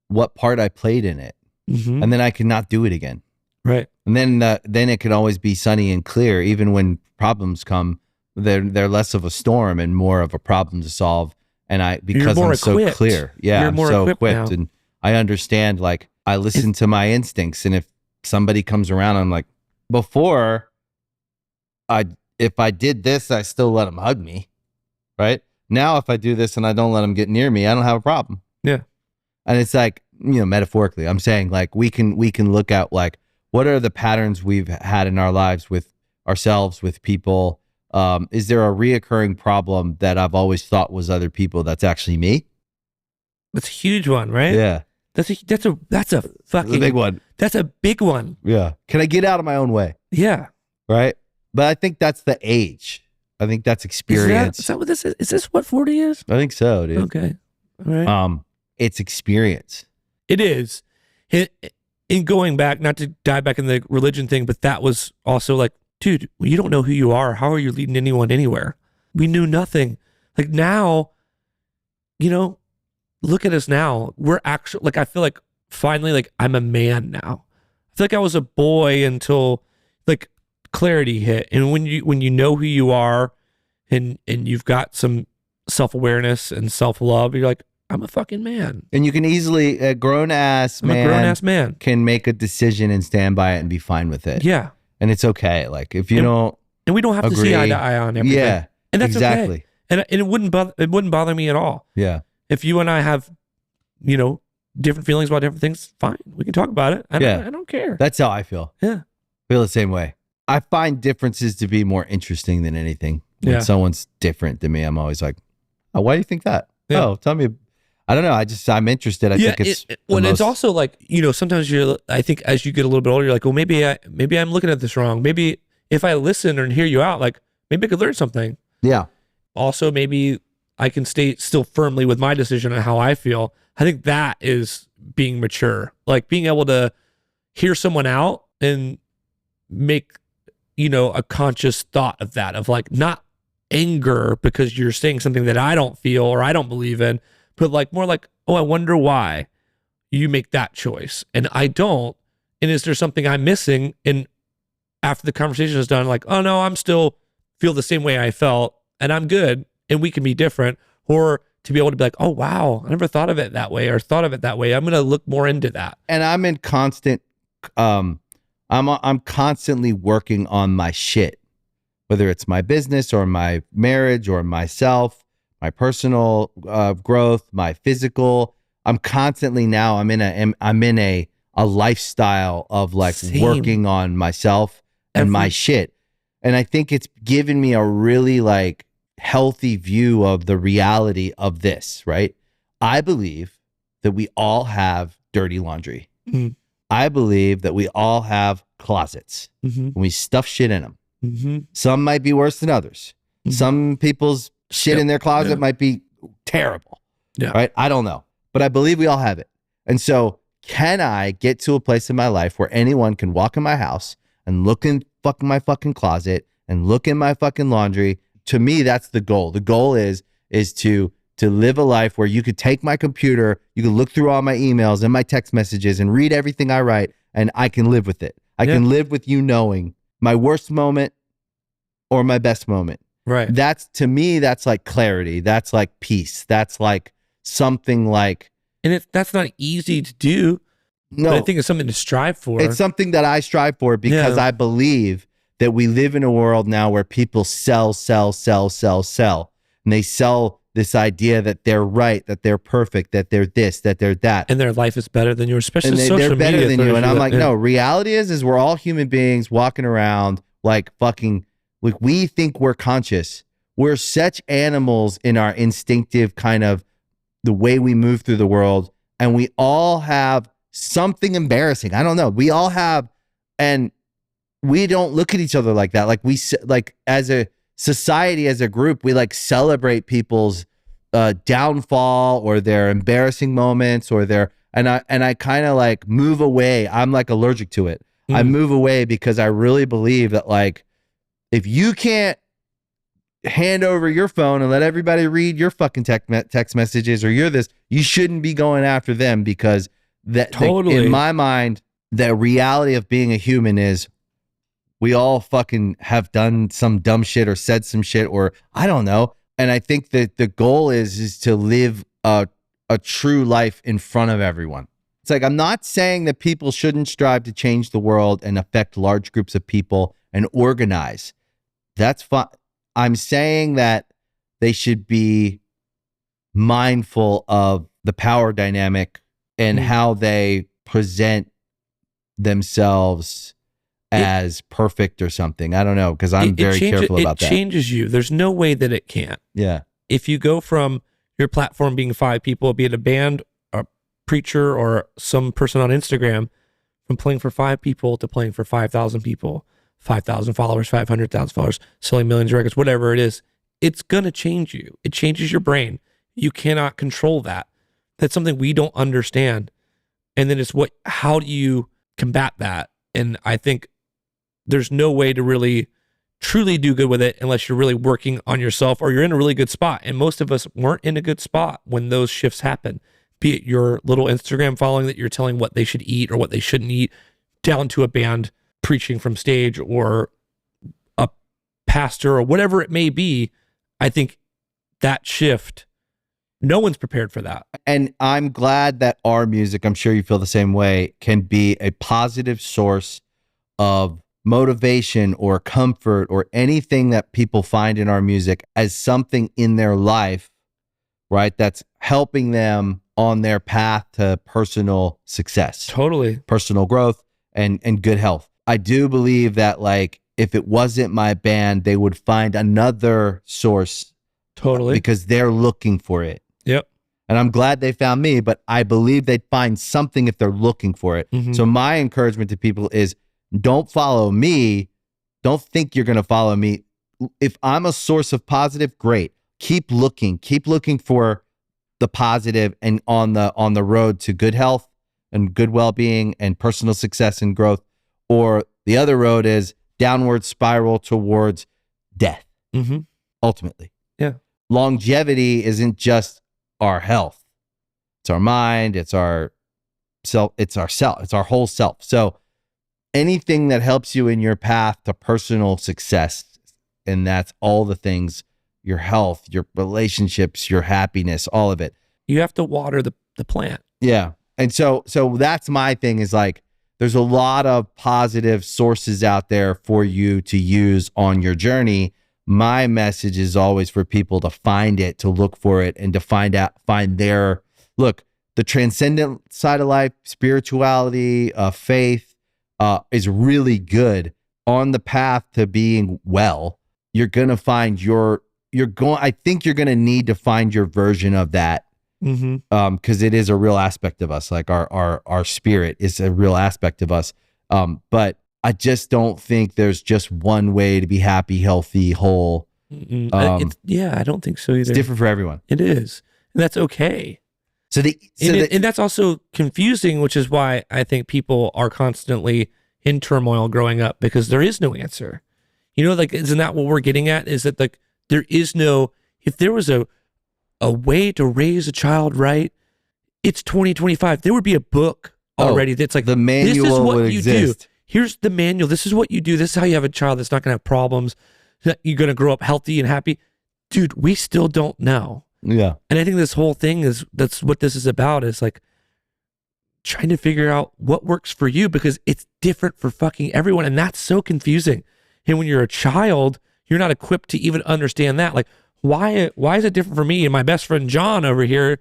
what part I played in it, and then I can not do it again. Right. And then it can always be sunny and clear, even when problems come. They're less of a storm and more of a problem to solve. And because I'm so clear, I'm so equipped, and I understand. Like I listen to my instincts, and if somebody comes around, I'm like, before, if I did this, I still let them hug me, right? Now, if I do this and I don't let them get near me, I don't have a problem. Yeah. And it's like, metaphorically, I'm saying like we can look at like what are the patterns we've had in our lives with ourselves, with people. Is there a reoccurring problem that I've always thought was other people that's actually me? That's a huge one, right? Yeah. That's a fucking big one. That's a big one. Yeah. Can I get out of my own way? Yeah. Right. But I think that's the age. I think that's experience. Is that what this is? Is this what 40 is? I think so, dude. Okay. All right. It's experience. It is. In going back, not to dive back in the religion thing, but that was also like, dude, you don't know who you are. How are you leading anyone anywhere? We knew nothing. Like now, look at us now. We're actually like, I feel like finally, like I'm a man now. I feel like I was a boy until like clarity hit. And when you know who you are and you've got some self-awareness and self-love, you're like, I'm a fucking man. And you can easily, a grown-ass man can make a decision and stand by it and be fine with it. Yeah. And it's okay. Like if you don't, and we don't have to see eye to eye on everything. Yeah, and that's exactly. Okay. And it wouldn't bother me at all. Yeah. If you and I have, different feelings about different things, fine. We can talk about it. I don't care. That's how I feel. Yeah. I feel the same way. I find differences to be more interesting than anything. When someone's different than me, I'm always like, oh, why do you think that? Yeah. Oh, tell me. I don't know. I'm interested. I think it's it's also like, sometimes I think as you get a little bit older, you're like, well, maybe I'm looking at this wrong. Maybe if I listen and hear you out, like maybe I could learn something. Yeah. Also, maybe I can stay still firmly with my decision on how I feel. I think that is being mature, like being able to hear someone out and make, a conscious thought of that, of like not anger because you're saying something that I don't feel or I don't believe in, but like more like, oh, I wonder why you make that choice and I don't. And is there something I'm missing? And after the conversation is done, like, oh no, I'm still feel the same way I felt and I'm good and we can be different. Or to be able to be like, oh wow, I never thought of it that way or thought of it that way. I'm going to look more into that. And I'm in constant, I'm constantly working on my shit, whether it's my business or my marriage or myself, my personal growth, my physical. I'm constantly now. I'm in a lifestyle of like Same. working on myself and my shit, and I think it's given me a really like healthy view of the reality of this. Right? I believe that we all have dirty laundry. Mm-hmm. I believe that we all have closets and we stuff shit in them. Mm-hmm. Some might be worse than others. Mm-hmm. Some people's shit in their closet might be terrible. Yeah. Right? I don't know. But I believe we all have it. And so can I get to a place in my life where anyone can walk in my house and look in my fucking closet and look in my fucking laundry? To me, that's the goal. The goal is to live a life where you could take my computer, you can look through all my emails and my text messages and read everything I write, and I can live with it. I can live with you knowing my worst moment or my best moment. Right. That's, to me, that's like clarity. That's like peace. That's like something like. And that's not easy to do. No. But I think it's something to strive for. It's something that I strive for because I believe that we live in a world now where people sell. And they sell this idea that they're right, that they're perfect, that they're this, that they're that. And their life is better than yours, especially And social they're better media. than you. And I'm like, no, reality is we're all human beings walking around like fucking, like we think we're conscious. We're such animals in our instinctive kind of the way we move through the world. And we all have something embarrassing. I don't know. We all have, and we don't look at each other like that. Like we, like as a society, as a group, we like celebrate people's downfall or their embarrassing moments or their, and I kind of like move away. I'm like allergic to it. I move away because I really believe that like, if you can't hand over your phone and let everybody read your fucking text messages or you're this, you shouldn't be going after them because that in my mind, the reality of being a human is we all fucking have done some dumb shit or said some shit or I don't know. And I think that the goal is to live a true life in front of everyone. It's like, I'm not saying that people shouldn't strive to change the world and affect large groups of people and organize. That's fine. I'm saying that they should be mindful of the power dynamic and how they present themselves as perfect or something. I don't know, because I'm very careful about that. It changes you. There's no way that it can't. Yeah. If you go from your platform being 5 people, be it a band, a preacher, or some person on Instagram, from playing for 5 people to playing for 5,000 people, 5,000 followers, 500,000 followers, selling millions of records, whatever it is, it's going to change you. It changes your brain. You cannot control that. That's something we don't understand. And then it's how do you combat that? And I think there's no way to really truly do good with it unless you're really working on yourself or you're in a really good spot. And most of us weren't in a good spot when those shifts happen, be it your little Instagram following that you're telling what they should eat or what they shouldn't eat, down to a band preaching from stage or a pastor or whatever it may be. I think that shift, no one's prepared for that. And I'm glad that our music, I'm sure you feel the same way, can be a positive source of motivation or comfort or anything that people find in our music as something in their life, right? That's helping them on their path to personal success. Totally. Personal growth and good health. I do believe that like, if it wasn't my band, they would find another source. Totally. Because they're looking for it. Yep. And I'm glad they found me, but I believe they'd find something if they're looking for it. Mm-hmm. So my encouragement to people is don't follow me. Don't think you're going to follow me. If I'm a source of positive, great. Keep looking for the positive and on the road to good health and good well-being and personal success and growth. Or the other road is downward spiral towards death. Mm-hmm. Ultimately. Yeah. Longevity isn't just our health. It's our mind, it's our self, it's our whole self. So anything that helps you in your path to personal success. And that's all the things, your health, your relationships, your happiness, all of it. You have to water the plant. Yeah. And so that's my thing is like, there's a lot of positive sources out there for you to use on your journey. My message is always for people to find it, to look for it, and to find their, look, the transcendent side of life, spirituality, faith, is really good on the path to being well. You're going to find I think you're going to need to find your version of that. Because it is a real aspect of us. Like our spirit is a real aspect of us. But I just don't think there's just one way to be happy, healthy, whole. I don't think so either. It's different for everyone. It is. And that's okay. And that's also confusing, which is why I think people are constantly in turmoil growing up, because there is no answer. Like, isn't that what we're getting at? Is that like, there is no, if there was a way to raise a child right, it's 2025. There would be a book already that's like, the manual this is what would you exist. do. Here's the manual. This is what you do. This is how you have a child that's not going to have problems. You're going to grow up healthy and happy. Dude, we still don't know. Yeah. And I think this whole thing that's what this is about, is like trying to figure out what works for you, because it's different for fucking everyone. And that's so confusing. And when you're a child, you're not equipped to even understand that. Like, why is it different for me and my best friend John over here?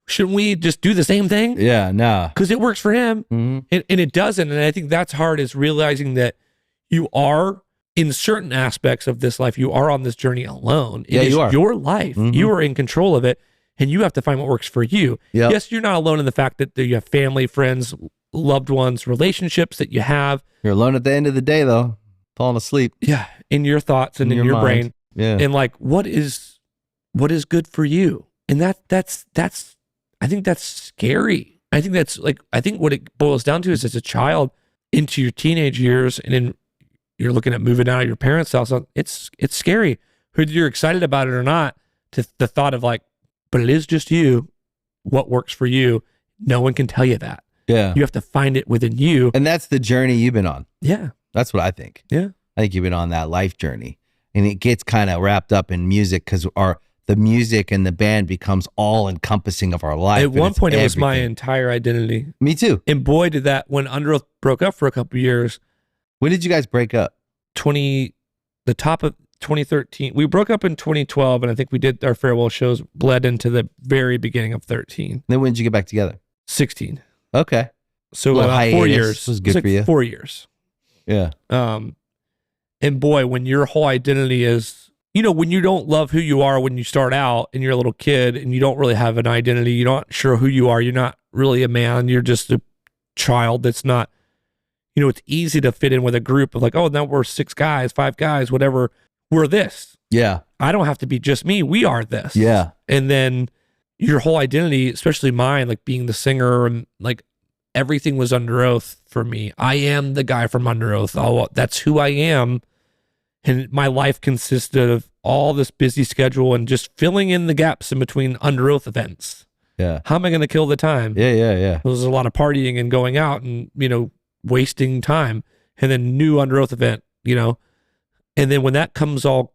Shouldn't we just do the same thing? Yeah, no. Because it works for him. Mm-hmm. And it doesn't. And I think that's hard, is realizing that you are, in certain aspects of this life, you are on this journey alone. It is you are. your life. Mm-hmm. You are in control of it, and you have to find what works for you. Yep. Yes, you're not alone in the fact that you have family, friends, loved ones, relationships that you have. You're alone at the end of the day, though, falling asleep. Yeah, in your thoughts and in your mind. brain. Yeah. And like, what is good for you? And that's I think that's scary. I think what it boils down to is, as a child into your teenage years, and then you're looking at moving out of your parents' house, it's scary. Whether you're excited about it or not, to the thought of like, but it is just you, what works for you. No one can tell you that. Yeah. You have to find it within you. And that's the journey you've been on. Yeah. That's what I think. Yeah. I think you've been on that life journey. And it gets kind of wrapped up in music, because the music and the band becomes all encompassing of our life. At one point, it was my entire identity. Me too. And boy, did that, when Underoath broke up for a couple of years. When did you guys break up? The top of 2013. We broke up in 2012, and I think we did our farewell shows bled into the very beginning of 13. Then when did you get back together? 16. Okay. So Well, 4 hiatus years. was It good like for you. 4 years. Yeah. And boy, when your whole identity is, when you don't love who you are when you start out and you're a little kid and you don't really have an identity, you're not sure who you are, you're not really a man, you're just a child that's not, it's easy to fit in with a group of like, oh, now we're 6 guys, 5 guys, whatever. We're this. Yeah. I don't have to be just me. We are this. Yeah. And then your whole identity, especially mine, like being the singer, and like everything was Underoath for me. I am the guy from Underoath. Oh, that's who I am. And my life consisted of all this busy schedule and just filling in the gaps in between Underoath events. Yeah. How am I going to kill the time? Yeah. There was a lot of partying and going out and, wasting time. And then new Underoath event, And then when that comes all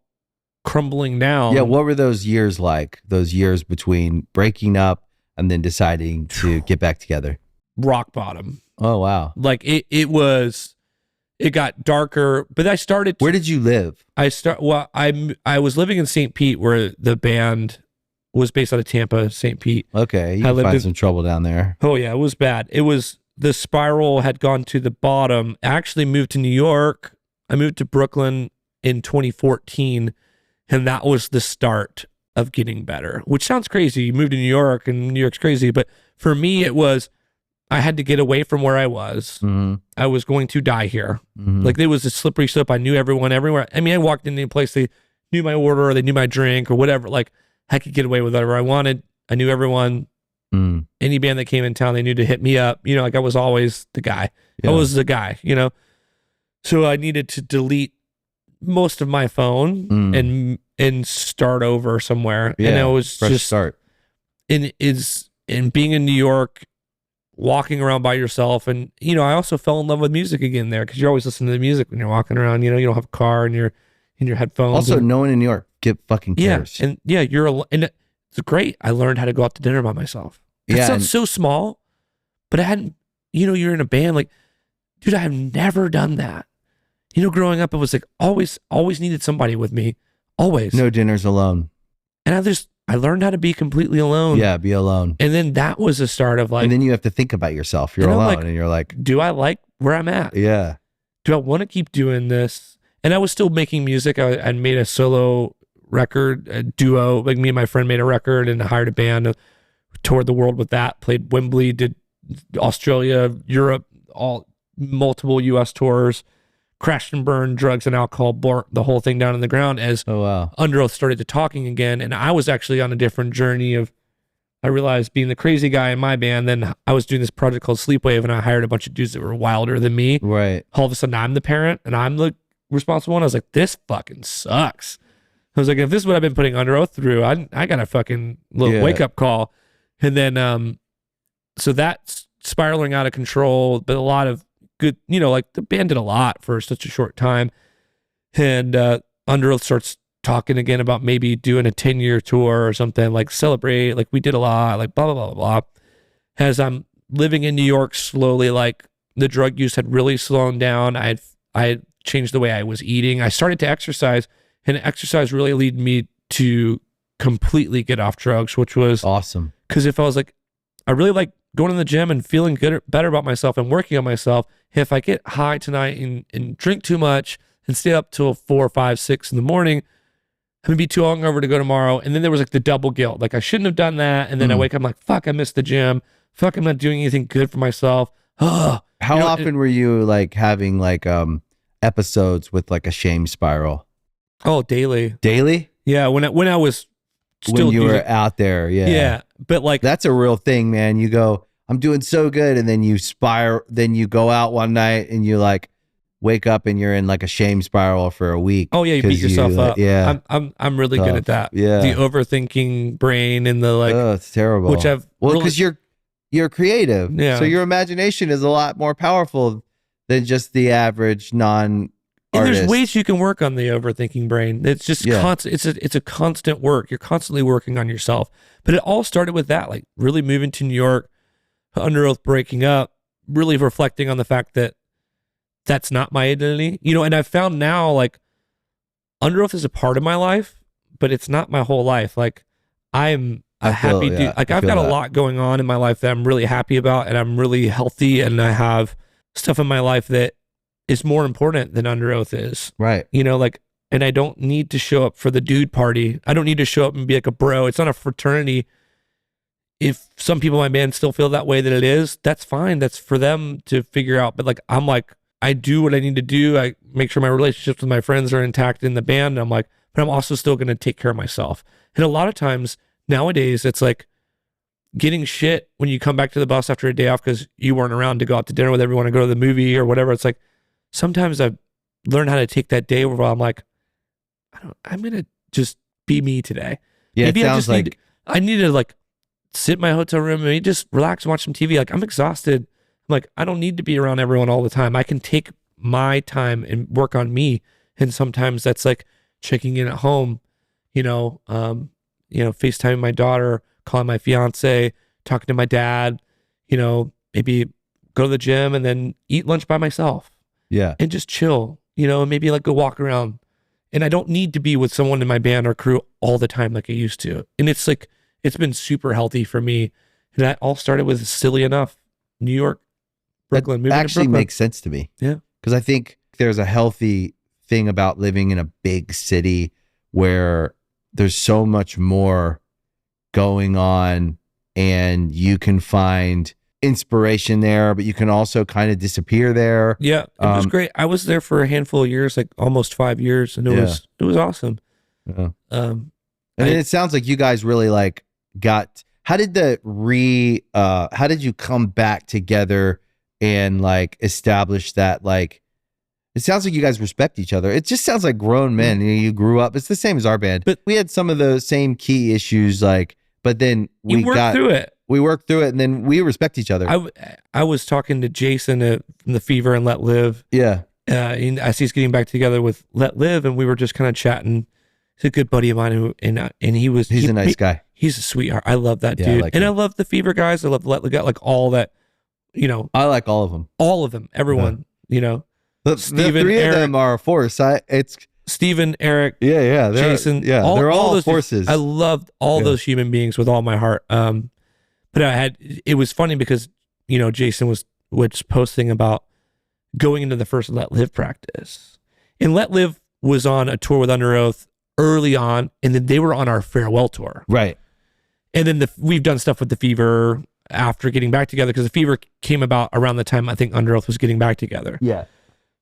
crumbling down. Yeah. What were those years like? Those years between breaking up and then deciding to get back together? Rock bottom. Oh, wow. Like it got darker, but I started. Where did you live? I was living in St. Pete, where the band was based out of Tampa, St. Pete. Okay. You find some trouble down there. Oh yeah, it was bad. The spiral had gone to the bottom. I actually moved to New York. I moved to Brooklyn in 2014, and that was the start of getting better, which sounds crazy. You moved to New York, and New York's crazy, but for me, it was, I had to get away from where I was. Mm-hmm. I was going to die here. Mm-hmm. Like, there was a slippery slope. I knew everyone everywhere. I mean, I walked into a place, they knew my order, or they knew my drink, or whatever. Like, I could get away with whatever I wanted. I knew everyone. Mm. Any band that came in town, they knew to hit me up. Like, I was always the guy. Yeah. I was the guy, So I needed to delete most of my phone and start over somewhere. Yeah, and I was fresh just start. And being in New York, walking around by yourself. And, you know, I also fell in love with music again there because you're always listening to the music when you're walking around. You know, you don't have a car and you're in your headphones. Also, and, no one in New York fucking cares. Yeah, and yeah, and it's great. I learned how to go out to dinner by myself. That sounds so small, but I hadn't, you know, you're in a band. Like, dude, I have never done that. You know, growing up, it was like always needed somebody with me. Always. No dinners alone. And I learned how to be completely alone. Yeah, be alone. And then that was the start of like. And then you have to think about yourself. You're alone and you're like. Do I like where I'm at? Yeah. Do I want to keep doing this? And I was still making music. I made a solo record, a duo. Like me and my friend made a record and hired a band, toured the world with that, played Wembley, did Australia, Europe, multiple US tours. Crashed and burned, drugs and alcohol, burnt the whole thing down on the ground as Underoath started to talking again. And I was actually on a different journey of, I realized being the crazy guy in my band, then I was doing this project called Sleepwave and I hired a bunch of dudes that were wilder than me. Right. All of a sudden I'm the parent and I'm the responsible one. I was like, this fucking sucks. I was like, if this is what I've been putting Underoath through, I got a fucking little wake up call. And then, so that's spiraling out of control, but a lot of good, you know, like the band did a lot for such a short time. And Underoath starts talking again about maybe doing a 10-year tour or something, like celebrate, like we did a lot, like blah, blah, blah, blah. As I'm living in New York slowly, like the drug use had really slowed down. I had changed the way I was eating. I started to exercise, and exercise really led me to completely get off drugs, which was awesome. Because if I was like, I really like going to the gym and feeling better about myself and working on myself. If I get high tonight and drink too much and stay up till 4, 5, 6 in the morning, I'm gonna be too hungover to go tomorrow. And then there was like the double guilt. Like I shouldn't have done that. And then I wake up, I'm like, fuck, I missed the gym. Fuck, I'm not doing anything good for myself. How often were you like having like episodes with like a shame spiral? Oh, daily. Daily? Yeah, when I was still when you were out there, yeah, but like that's a real thing, man. You go, I'm doing so good, and then you spiral. Then you go out one night and you like wake up and you're in like a shame spiral for a week. Oh yeah, you beat yourself up. Yeah, I'm really good at that. Yeah, the overthinking brain and the like. Oh, it's terrible. Which I've because you're creative. Yeah. So your imagination is a lot more powerful than just the average non. And artist. there's ways you can work on the overthinking brain. It's just constant. It's a constant work. You're constantly working on yourself. But it all started with that, like really moving to New York, Underoath breaking up, really reflecting on the fact that that's not my identity. You know, and I've found now like Underoath is a part of my life, but it's not my whole life. Like I'm a happy dude. Like I've got a lot going on in my life that I'm really happy about, and I'm really healthy, and I have stuff in my life that is more important than Underoath is. Right. You know, like, and I don't need to show up for the dude party. I don't need to show up and be like a bro. It's not a fraternity. If some people in my band still feel that way that it is, that's fine. That's for them to figure out. But like, I'm like, I do what I need to do. I make sure my relationships with my friends are intact in the band. And I'm like, but I'm also still going to take care of myself. And a lot of times nowadays, it's like getting shit when you come back to the bus after a day off because you weren't around to go out to dinner with everyone, to go to the movie or whatever. It's like, sometimes I've learned how to take that day where I'm like, I'm going to just be me today. Yeah, maybe it sounds I need to like sit in my hotel room and maybe just relax and watch some TV. Like I'm exhausted. I'm like, I don't need to be around everyone all the time. I can take my time and work on me. And sometimes that's like checking in at home, FaceTiming my daughter, calling my fiance, talking to my dad, maybe go to the gym and then eat lunch by myself. Yeah. And just chill, and maybe like go walk around. And I don't need to be with someone in my band or crew all the time like I used to. And it's like, it's been super healthy for me. And that all started with silly enough, New York, Brooklyn. That actually makes sense to me. Yeah. Because I think there's a healthy thing about living in a big city where there's so much more going on and you can find inspiration there, but you can also kind of disappear there. Yeah, it was great. I was there for a handful of years, like almost 5 years, and it was awesome. Yeah. And it sounds like you guys really like how did you come back together and like establish that, like, it sounds like you guys respect each other. It just sounds like grown men. You grew up. It's the same as our band, but we had some of those same key issues, like, but then we worked through it. we work through it, and then we respect each other. I was talking to Jason from the Fever and Let Live. Yeah. And as he's getting back together with Let Live, and we were just kind of chatting. He's a good buddy of mine, and he's a nice guy. He's a sweetheart. I love that dude, like and him. I love the Fever guys. I love the Let Live guy, like all that. You know, I like all of them. Everyone. You know, the three of them are a force. It's Steven, Eric, Jason. They're all those forces. I loved all those human beings with all my heart. But it was funny because, you know, Jason was posting about going into the first Let Live practice. And Let Live was on a tour with Underoath early on, and then they were on our farewell tour. Right. And then we've done stuff with the Fever after getting back together, because the Fever came about around the time I think Underoath was getting back together. Yeah.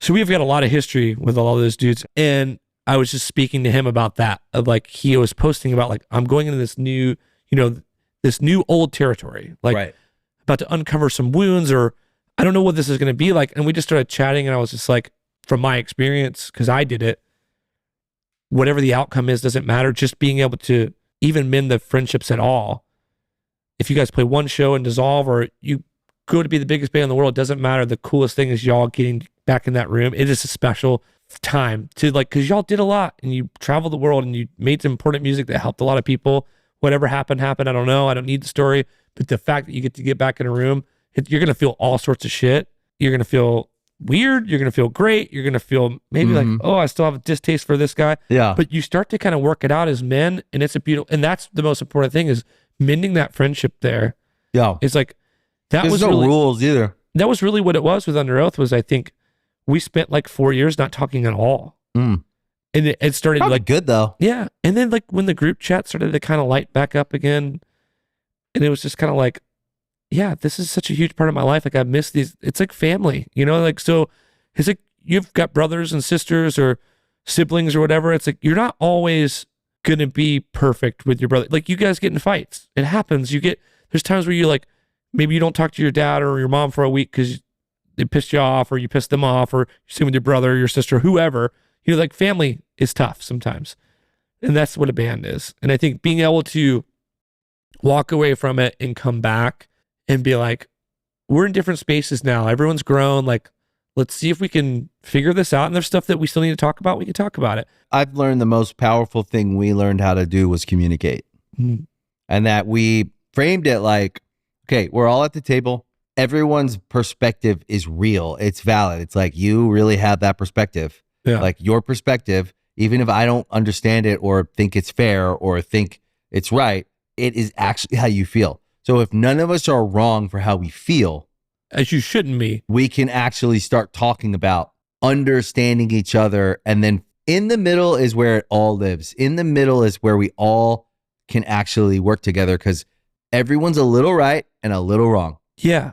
So we've got a lot of history with all those dudes. And I was just speaking to him about that, of like, he was posting about like, I'm going into this new, you know, this new old territory, like about to uncover some wounds, or I don't know what this is going to be like. And we just started chatting, and I was just like, from my experience, because I did it, whatever the outcome is, doesn't matter. Just being able to even mend the friendships at all. If you guys play one show and dissolve, or you go to be the biggest band in the world, it doesn't matter. The coolest thing is y'all getting back in that room. It is a special time to like, because y'all did a lot, and you traveled the world, and you made some important music that helped a lot of people. Whatever happened. I don't know. I don't need the story. But the fact that you get to get back in a room, you're going to feel all sorts of shit. You're going to feel weird. You're going to feel great. You're going to feel maybe like, oh, I still have a distaste for this guy. Yeah. But you start to kind of work it out as men, and it's a beautiful, and that's the most important thing, is mending that friendship there. Yeah. It's like, There's no rules either. That was really what it was with Underoath, was I think we spent like 4 years not talking at all. Mm. And it started Probably like good though. Yeah. And then like when the group chat started to kind of light back up again, and it was just kind of like, yeah, this is such a huge part of my life. Like I miss these. It's like family, you know, like, so it's like, you've got brothers and sisters or siblings or whatever. It's like, you're not always going to be perfect with your brother. Like you guys get in fights. It happens. There's times where you like, maybe you don't talk to your dad or your mom for a week because they pissed you off, or you pissed them off, or you're sitting with your brother, your sister, whoever. You know, like family is tough sometimes. And that's what a band is. And I think being able to walk away from it and come back and be like, we're in different spaces now. Everyone's grown. Like, let's see if we can figure this out. And there's stuff that we still need to talk about. We can talk about it. I've learned the most powerful thing we learned how to do was communicate. Mm. And that we framed it like, okay, we're all at the table. Everyone's perspective is real. It's valid. It's like, you really have that perspective. Yeah. Like your perspective, even if I don't understand it or think it's fair or think it's right, it is actually how you feel. So if none of us are wrong for how we feel, as you shouldn't be, we can actually start talking about understanding each other. And then in the middle is where it all lives. In the middle is where we all can actually work together, because everyone's a little right and a little wrong. Yeah.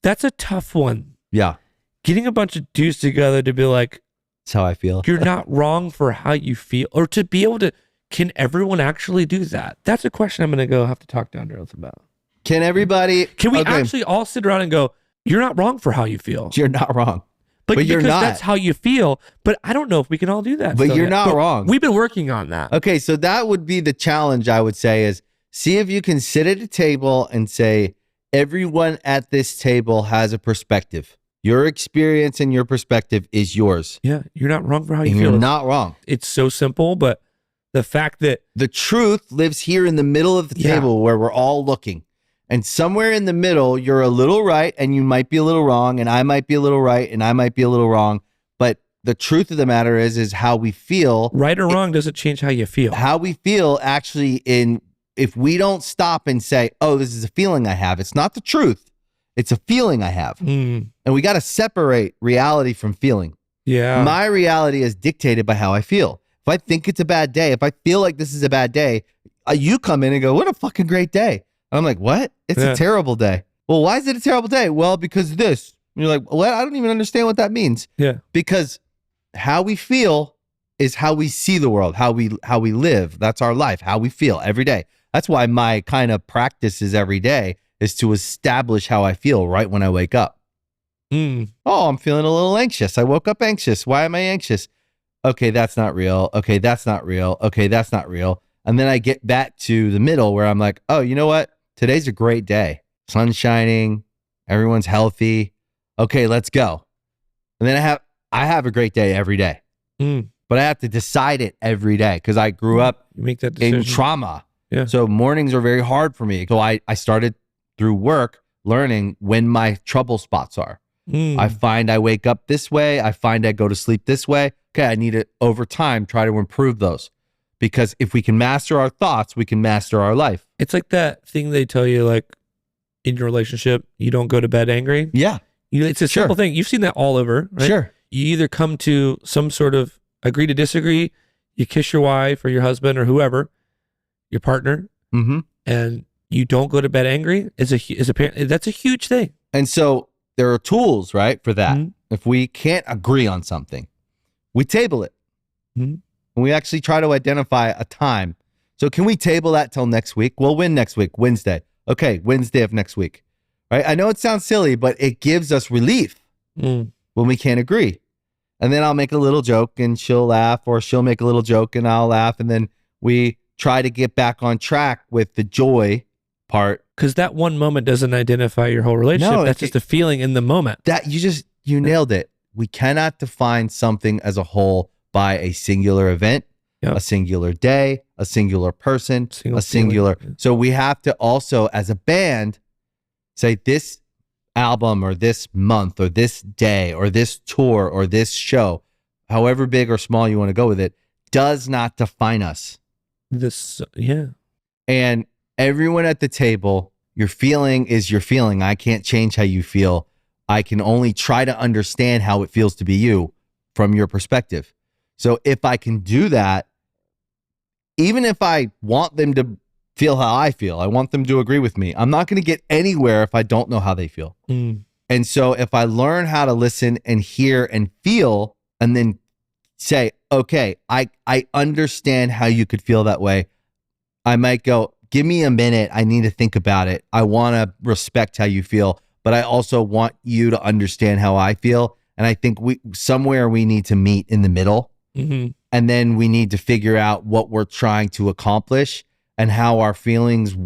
That's a tough one. Yeah. Getting a bunch of dudes together to be like, that's how I feel. You're not wrong for how you feel, or to be able to, can everyone actually do that? That's a question I'm going to have to talk to Underoath about. Can everybody? Can we actually all sit around and go, you're not wrong for how you feel? You're not wrong. But you're not. That's how you feel. But I don't know if we can all do that. But you're not wrong. We've been working on that. Okay, so that would be the challenge, I would say, is see if you can sit at a table and say, everyone at this table has a perspective. Your experience and your perspective is yours. Yeah, you're not wrong for how you feel. You're not wrong. It's so simple, but the fact that the truth lives here in the middle of the table where we're all looking. And somewhere in the middle, you're a little right and you might be a little wrong, and I might be a little right and I might be a little wrong. But the truth of the matter is how we feel. Right or wrong doesn't change how you feel. How we feel actually, if we don't stop and say, oh, this is a feeling I have. It's not the truth. It's a feeling I have. Mm. And we got to separate reality from feeling. Yeah. My reality is dictated by how I feel. If I think it's a bad day, if I feel like this is a bad day, you come in and go, what a fucking great day. And I'm like, what? It's a terrible day. Well, why is it a terrible day? Well, because of this. And you're like, what? I don't even understand what that means. Yeah. Because how we feel is how we see the world, how we live. That's our life, how we feel every day. That's why my kind of practice is every day is to establish how I feel right when I wake up. Mm. Oh, I'm feeling a little anxious. I woke up anxious. Why am I anxious? Okay, that's not real. Okay, that's not real. Okay, that's not real. And then I get back to the middle where I'm like, oh, you know what? today's a great day. Sun's shining. Everyone's healthy. Okay, let's go. And then I have a great day every day. But I have to decide it every day because I grew up You make that decision. in trauma. Yeah. So mornings are very hard for me. So I started through work learning when my trouble spots are. I find I wake up this way. I find I go to sleep this way. Okay, I need to, over time, try to improve those. Because if we can master our thoughts, we can master our life. It's like that thing they tell you, like, in your relationship, you don't go to bed angry. Yeah. It's a simple thing. You've seen that all over, right? Sure. You either come to some sort of agree to disagree, you kiss your wife or your husband or whoever, your partner, and you don't go to bed angry. That's a huge thing. And so there are tools, right, for that. If we can't agree on something, we table it. And we actually try to identify a time. So can we table that till next week? Well, when next week? Wednesday. Okay, Wednesday of next week. Right? I know it sounds silly, but it gives us relief when we can't agree. And then I'll make a little joke and she'll laugh, or she'll make a little joke and I'll laugh. And then we try to get back on track with the joy part. Because that one moment doesn't identify your whole relationship. No, that's just a feeling in the moment. That you nailed it. We cannot define something as a whole by a singular event, a singular day, a singular person, a singular. So we have to also, as a band, say this album or this month or this day or this tour or this show, however big or small you want to go with it, does not define us. And everyone at the table, your feeling is your feeling. I can't change how you feel. I can only try to understand how it feels to be you from your perspective. So if I can do that, even if I want them to feel how I feel, I want them to agree with me, I'm not going to get anywhere if I don't know how they feel. And so if I learn how to listen and hear and feel, and then say, okay, I understand how you could feel that way. I might go, give me a minute. I need to think about it. I want to respect how you feel, but I also want you to understand how I feel. And I think we need to meet in the middle. And then we need to figure out what we're trying to accomplish and how our feelings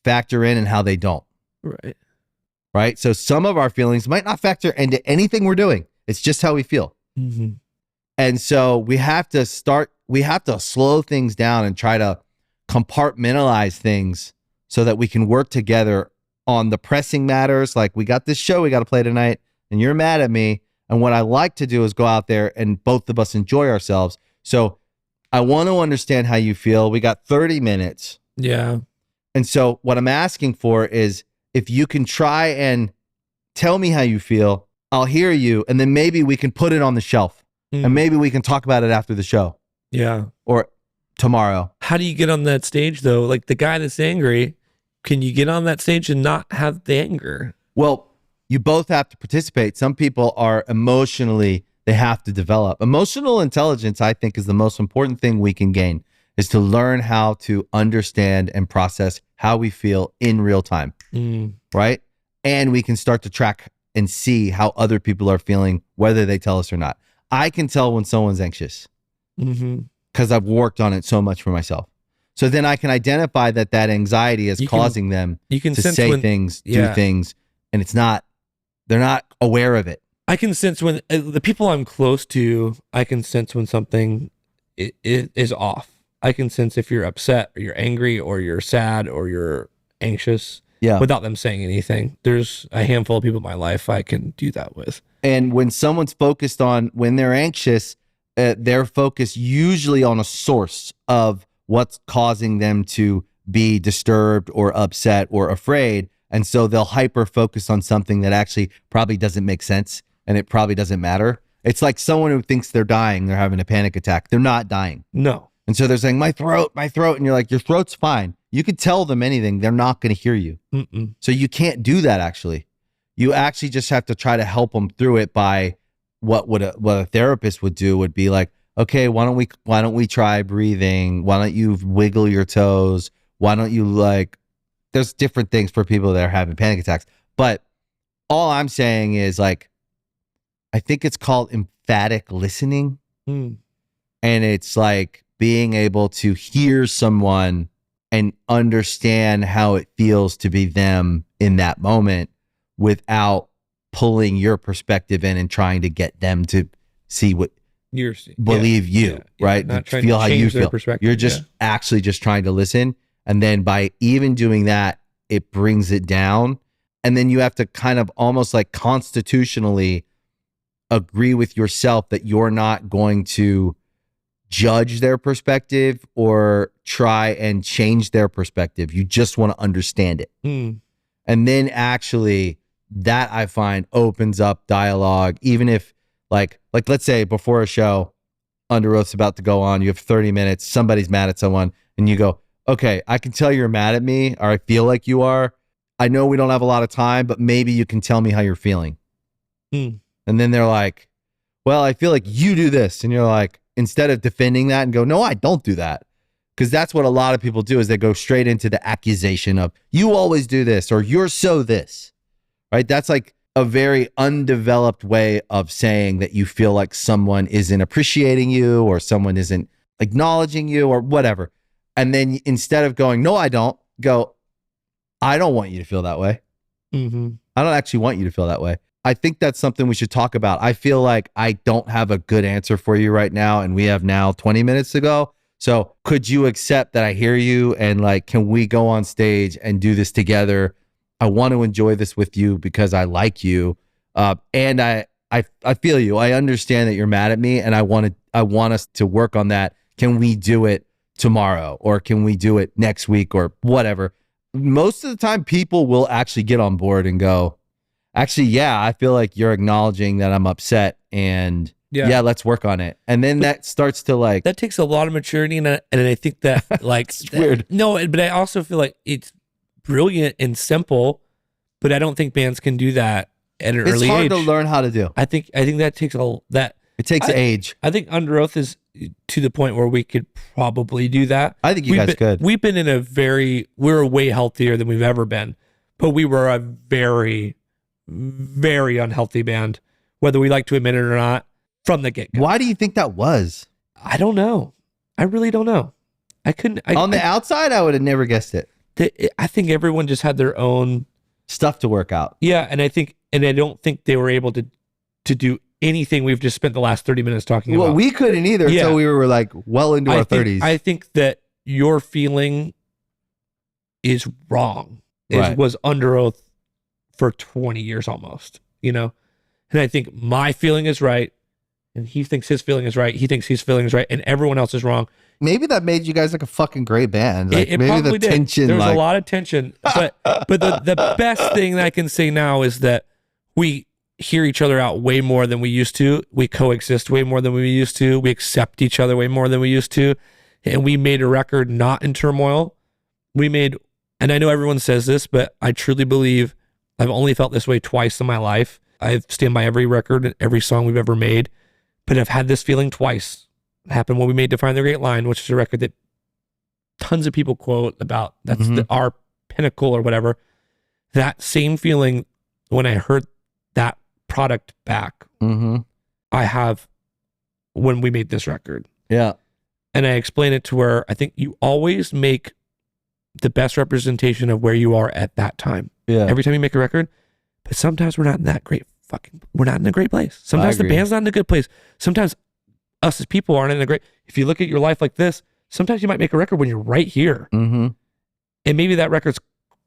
factor in and how they don't. Right. So some of our feelings might not factor into anything we're doing. It's just how we feel. And so we have to slow things down and try to compartmentalize things so that we can work together on the pressing matters. Like, we got this show we got to play tonight and you're mad at me. And what I like to do is go out there and both of us enjoy ourselves. So I want to understand how you feel. We got 30 minutes. Yeah. And so what I'm asking for is, if you can try and tell me how you feel, I'll hear you. And then maybe we can put it on the shelf and maybe we can talk about it after the show. Yeah. Or tomorrow. How do you get on that stage though? Like, the guy that's angry, can you get on that stage and not have the anger? Well, you both have to participate. Some people are emotionally, they have to develop. Emotional intelligence, I think, is the most important thing we can gain, is to learn how to understand and process how we feel in real time, right? And we can start to track and see how other people are feeling, whether they tell us or not. I can tell when someone's anxious because I've worked on it so much for myself. So then I can identify that anxiety is causing them to say things, do things, and they're not aware of it. I can sense when the people I'm close to, I can sense when something is off. I can sense if you're upset or you're angry or you're sad or you're anxious without them saying anything. There's a handful of people in my life I can do that with. And when someone's focused on, when they're anxious, they're focused usually on a source of what's causing them to be disturbed or upset or afraid. And so they'll hyper focus on something that actually probably doesn't make sense and it probably doesn't matter. It's like someone who thinks they're dying, they're having a panic attack. They're not dying. No. And so they're saying, my throat. And you're like, your throat's fine. You could tell them anything. They're not going to hear you. So you can't do that, actually. You actually just have to try to help them through it by what a therapist would do would be like, okay, why don't we try breathing? Why don't you wiggle your toes? Why don't you there's different things for people that are having panic attacks. But all I'm saying is, like, I think it's called emphatic listening. And it's like being able to hear someone and understand how it feels to be them in that moment without pulling your perspective in and trying to get them to see what believe you, right? Not trying feel to how you change their feel. perspective. You're just actually just trying to listen. And then by even doing that, it brings it down. And then you have to kind of almost like constitutionally agree with yourself that you're not going to judge their perspective or try and change their perspective. You just want to understand it. And then actually that I find opens up dialogue, even if like let's say before a show, Underoath's about to go on, you have 30 minutes, somebody's mad at someone, and you go, okay, I can tell you're mad at me, or I feel like you are. I know we don't have a lot of time, but maybe you can tell me how you're feeling. And then they're like, well, I feel like you do this. And you're like, instead of defending that and go, no, I don't do that. Because that's what a lot of people do, is they go straight into the accusation of, you always do this, or you're so this, right? That's like a very undeveloped way of saying that you feel like someone isn't appreciating you or someone isn't acknowledging you or whatever. And then instead of going, no, I don't, go, I don't want you to feel that way. I don't actually want you to feel that way. I think that's something we should talk about. I feel like I don't have a good answer for you right now, and we have now 20 minutes to go. So could you accept that I hear you, and like, can we go on stage and do this together? I want to enjoy this with you because I like you. And I feel you. I understand that you're mad at me, and I want us to work on that. Can we do it tomorrow, or can we do it next week, or whatever? Most of the time people will actually get on board and go, actually, yeah, I feel like you're acknowledging that I'm upset, and yeah, let's work on it. And then that starts to like, that takes a lot of maturity, and I think that like it's weird. No, but I also feel like it's brilliant and simple, but I don't think bands can do that at an early age. It's hard to learn how to do. I think that takes it takes age. I think Underoath is to the point where we could probably do that. I think you guys could. We've been we're way healthier than we've ever been, but we were a very, very unhealthy band, whether we like to admit it or not, from the get-go. Why do you think that was? I don't know. I really don't know. On the outside, I would have never guessed it. I think everyone just had their own stuff to work out. Yeah, and I don't think they were able to do anything we've just spent the last 30 minutes talking about. Well, we couldn't either until we were like well into our 30s. I think that your feeling is wrong. Right. It was Underoath for 20 years almost, you know? And I think my feeling is right, and he thinks his feeling is right. He thinks his feeling is right, and everyone else is wrong. Maybe that made you guys like a fucking great band. Like, it maybe probably the did. tension. There was like, a lot of tension, but the best thing that I can say now is that we hear each other out way more than we used to. We coexist way more than we used to. We accept each other way more than we used to. And we made a record not in turmoil. And I know everyone says this, but I truly believe I've only felt this way twice in my life. I stand by every record and every song we've ever made, but I've had this feeling twice. It happened when we made Define the Great Line, which is a record that tons of people quote about. That's our pinnacle or whatever. That same feeling when I heard that product back, I have when we made this record. Yeah. And I explain it to where I think you always make the best representation of where you are at that time. Yeah. Every time you make a record, but sometimes we're not in that great we're not in a great place. Sometimes the band's not in a good place. Sometimes us as people aren't in a great, if you look at your life like this, sometimes you might make a record when you're right here. And maybe that record's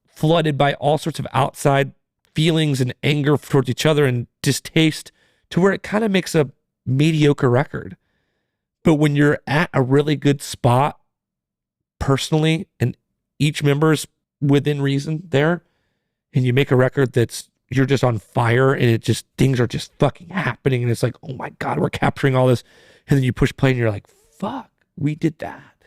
flooded by all sorts of outside feelings and anger towards each other and distaste to where it kind of makes a mediocre record. But when you're at a really good spot personally, and each member's within reason there, and you make a record you're just on fire, and things are just fucking happening, and it's like, oh my God, we're capturing all this. And then you push play and you're like, fuck, we did that.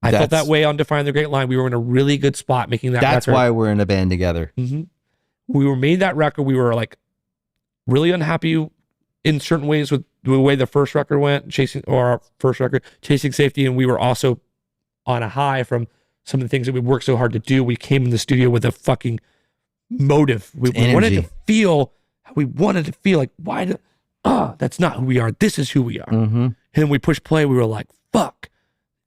I felt that way on Define the Great Line. We were in a really good spot making that record. That's why we're in a band together. We made that record. We were like really unhappy in certain ways with the way the first record went, our first record, Chasing Safety. And we were also on a high from some of the things that we worked so hard to do. We came in the studio with a fucking motive. We wanted to feel how we wanted to feel. Like, that's not who we are. This is who we are. And then we pushed play. We were like, fuck,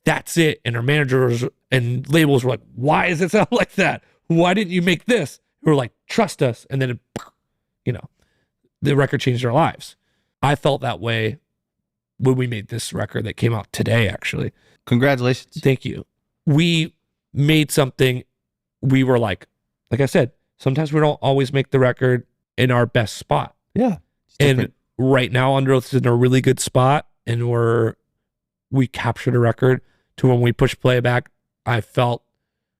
that's it. And our managers and labels were like, why does it sound like that? Why didn't you make this? We were like, trust us. And then, the record changed our lives. I felt that way when we made this record that came out today, actually. Congratulations. Thank you. We made something. We were like I said, sometimes we don't always make the record in our best spot. Yeah. And right now, Underoath is in a really good spot, and we captured a record to when we push play back. I felt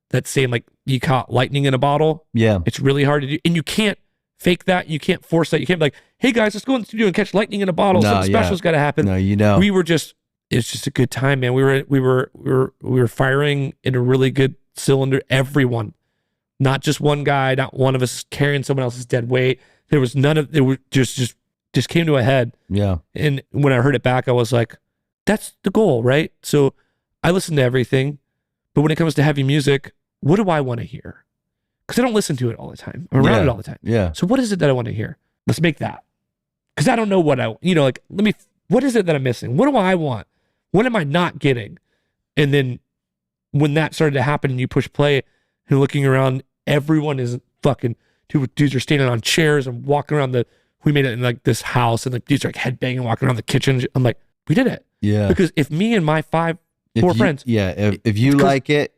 that same, like, you caught lightning in a bottle. Yeah. It's really hard to do, and you can't fake that. You can't force that. You can't be like, hey guys, let's go in the studio and catch lightning in a bottle. Something special's got to happen. No, It's just a good time, man. We were firing in a really good cylinder. Everyone, not just one guy, not one of us carrying someone else's dead weight. There was none of it. Was just came to a head. Yeah. And when I heard it back, I was like, that's the goal, right? So I listen to everything, but when it comes to heavy music, what do I want to hear? Because I don't listen to it all the time. I'm around it all the time. Yeah. So what is it that I want to hear? Let's make that. Because I don't know what what is it that I'm missing? What do I want? What am I not getting? And then when that started to happen and you push play and looking around, everyone is fucking, dudes are standing on chairs and walking around we made it in like this house, and like dudes are like headbanging, walking around the kitchen. I'm like, we did it. Yeah. Because if me and my four friends. Yeah. If you like it.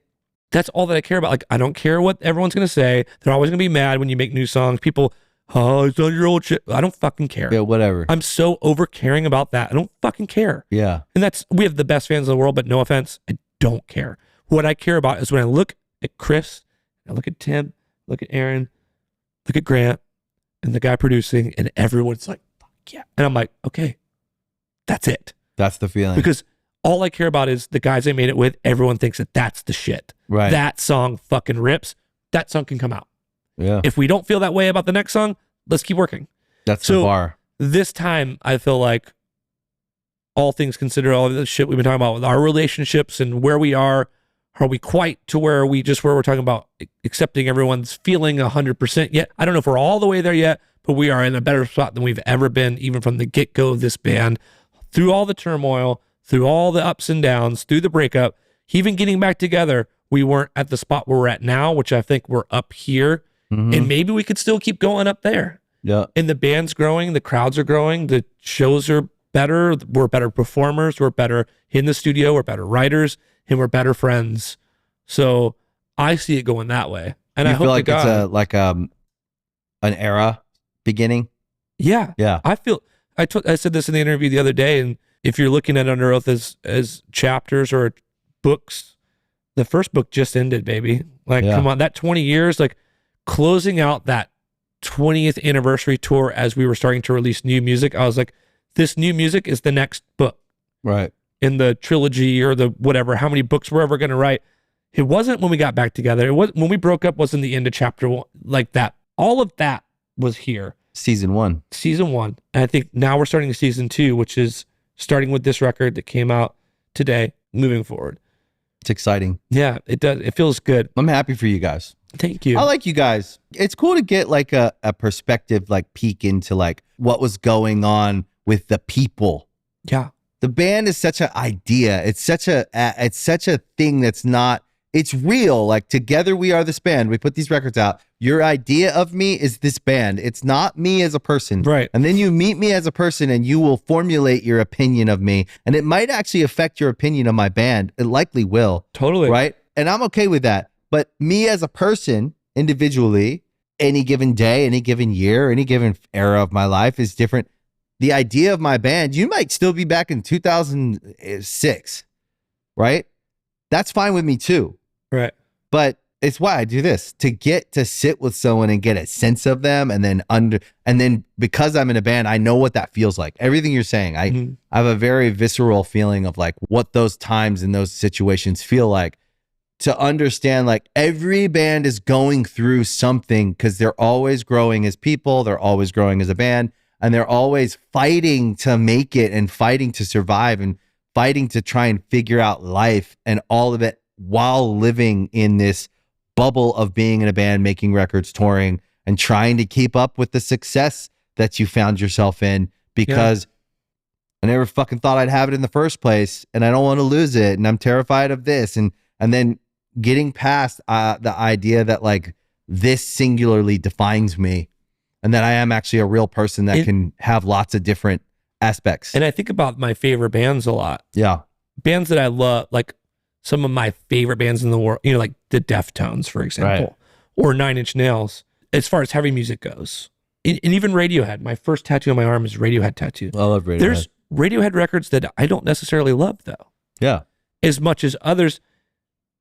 That's all that I care about. Like, I don't care what everyone's going to say. They're always going to be mad when you make new songs. People, oh, it's on your old shit. I don't fucking care. Yeah, whatever. I'm so over caring about that. I don't fucking care. Yeah. And we have the best fans in the world, but no offense, I don't care. What I care about is when I look at Chris, I look at Tim, look at Aaron, look at Grant, and the guy producing, and everyone's like, fuck yeah. And I'm like, okay, that's it. That's the feeling. Because all I care about is the guys I made it with. Everyone thinks that that's the shit. Right. That song fucking rips. That song can come out. Yeah. If we don't feel that way about the next song, let's keep working. That's the bar. This time, I feel like, all things considered, all of the shit we've been talking about with our relationships and where we are we quite to where we're talking about accepting everyone's feeling 100% yet? I don't know if we're all the way there yet, but we are in a better spot than we've ever been, even from the get-go of this band, through all the turmoil, through all the ups and downs, through the breakup, even getting back together. We weren't at the spot where we're at now, which I think we're up here. Mm-hmm. And maybe we could still keep going up there. Yeah. And the band's growing, the crowds are growing, the shows are better, we're better performers, we're better in the studio, we're better writers, and we're better friends. So I see it going that way. And I hope feel like it's an era beginning. Yeah. Yeah. I said this in the interview the other day, and if you're looking at Underoath as chapters or books, the first book just ended, baby. Like, come on, that 20 years, like closing out that 20th anniversary tour as we were starting to release new music, I was like, this new music is the next book. Right. In the trilogy or the whatever, how many books we're ever going to write. It wasn't when we got back together. It was when we broke up, wasn't the end of chapter one, like that. All of that was here. Season one. And I think now we're starting season 2, which is starting with this record that came out today, moving forward. It's exciting. Yeah, it does. It feels good. I'm happy for you guys. Thank you. I like you guys. It's cool to get like a perspective, like peek into like what was going on with the people. Yeah. The band is such an idea. It's such a thing that's not, it's real. Like, together we are this band. We put these records out. Your idea of me is this band. It's not me as a person. Right. And then you meet me as a person and you will formulate your opinion of me. And it might actually affect your opinion of my band. It likely will. Totally. Right. And I'm okay with that. But me as a person, individually, any given day, any given year, any given era of my life is different. The idea of my band, you might still be back in 2006, right? That's fine with me too. Right. But it's why I do this, to get to sit with someone and get a sense of them. And then because I'm in a band, I know what that feels like. Everything you're saying, I have a very visceral feeling of like what those times and those situations feel like. To understand, like, every band is going through something because they're always growing as people. They're always growing as a band. And they're always fighting to make it and fighting to survive and fighting to try and figure out life and all of it while living in this bubble of being in a band, making records, touring, and trying to keep up with the success that you found yourself in. Because I never fucking thought I'd have it in the first place, and I don't want to lose it, and I'm terrified of this, and then getting past the idea that like this singularly defines me, and that I am actually a real person that can have lots of different aspects. And I think about my favorite bands a lot. Yeah. Bands that I love, like some of my favorite bands in the world, like the Deftones, for example, or Nine Inch Nails, as far as heavy music goes. And even Radiohead. My first tattoo on my arm is a Radiohead tattoo. I love Radiohead. There's Radiohead records that I don't necessarily love, though. Yeah. As much as others.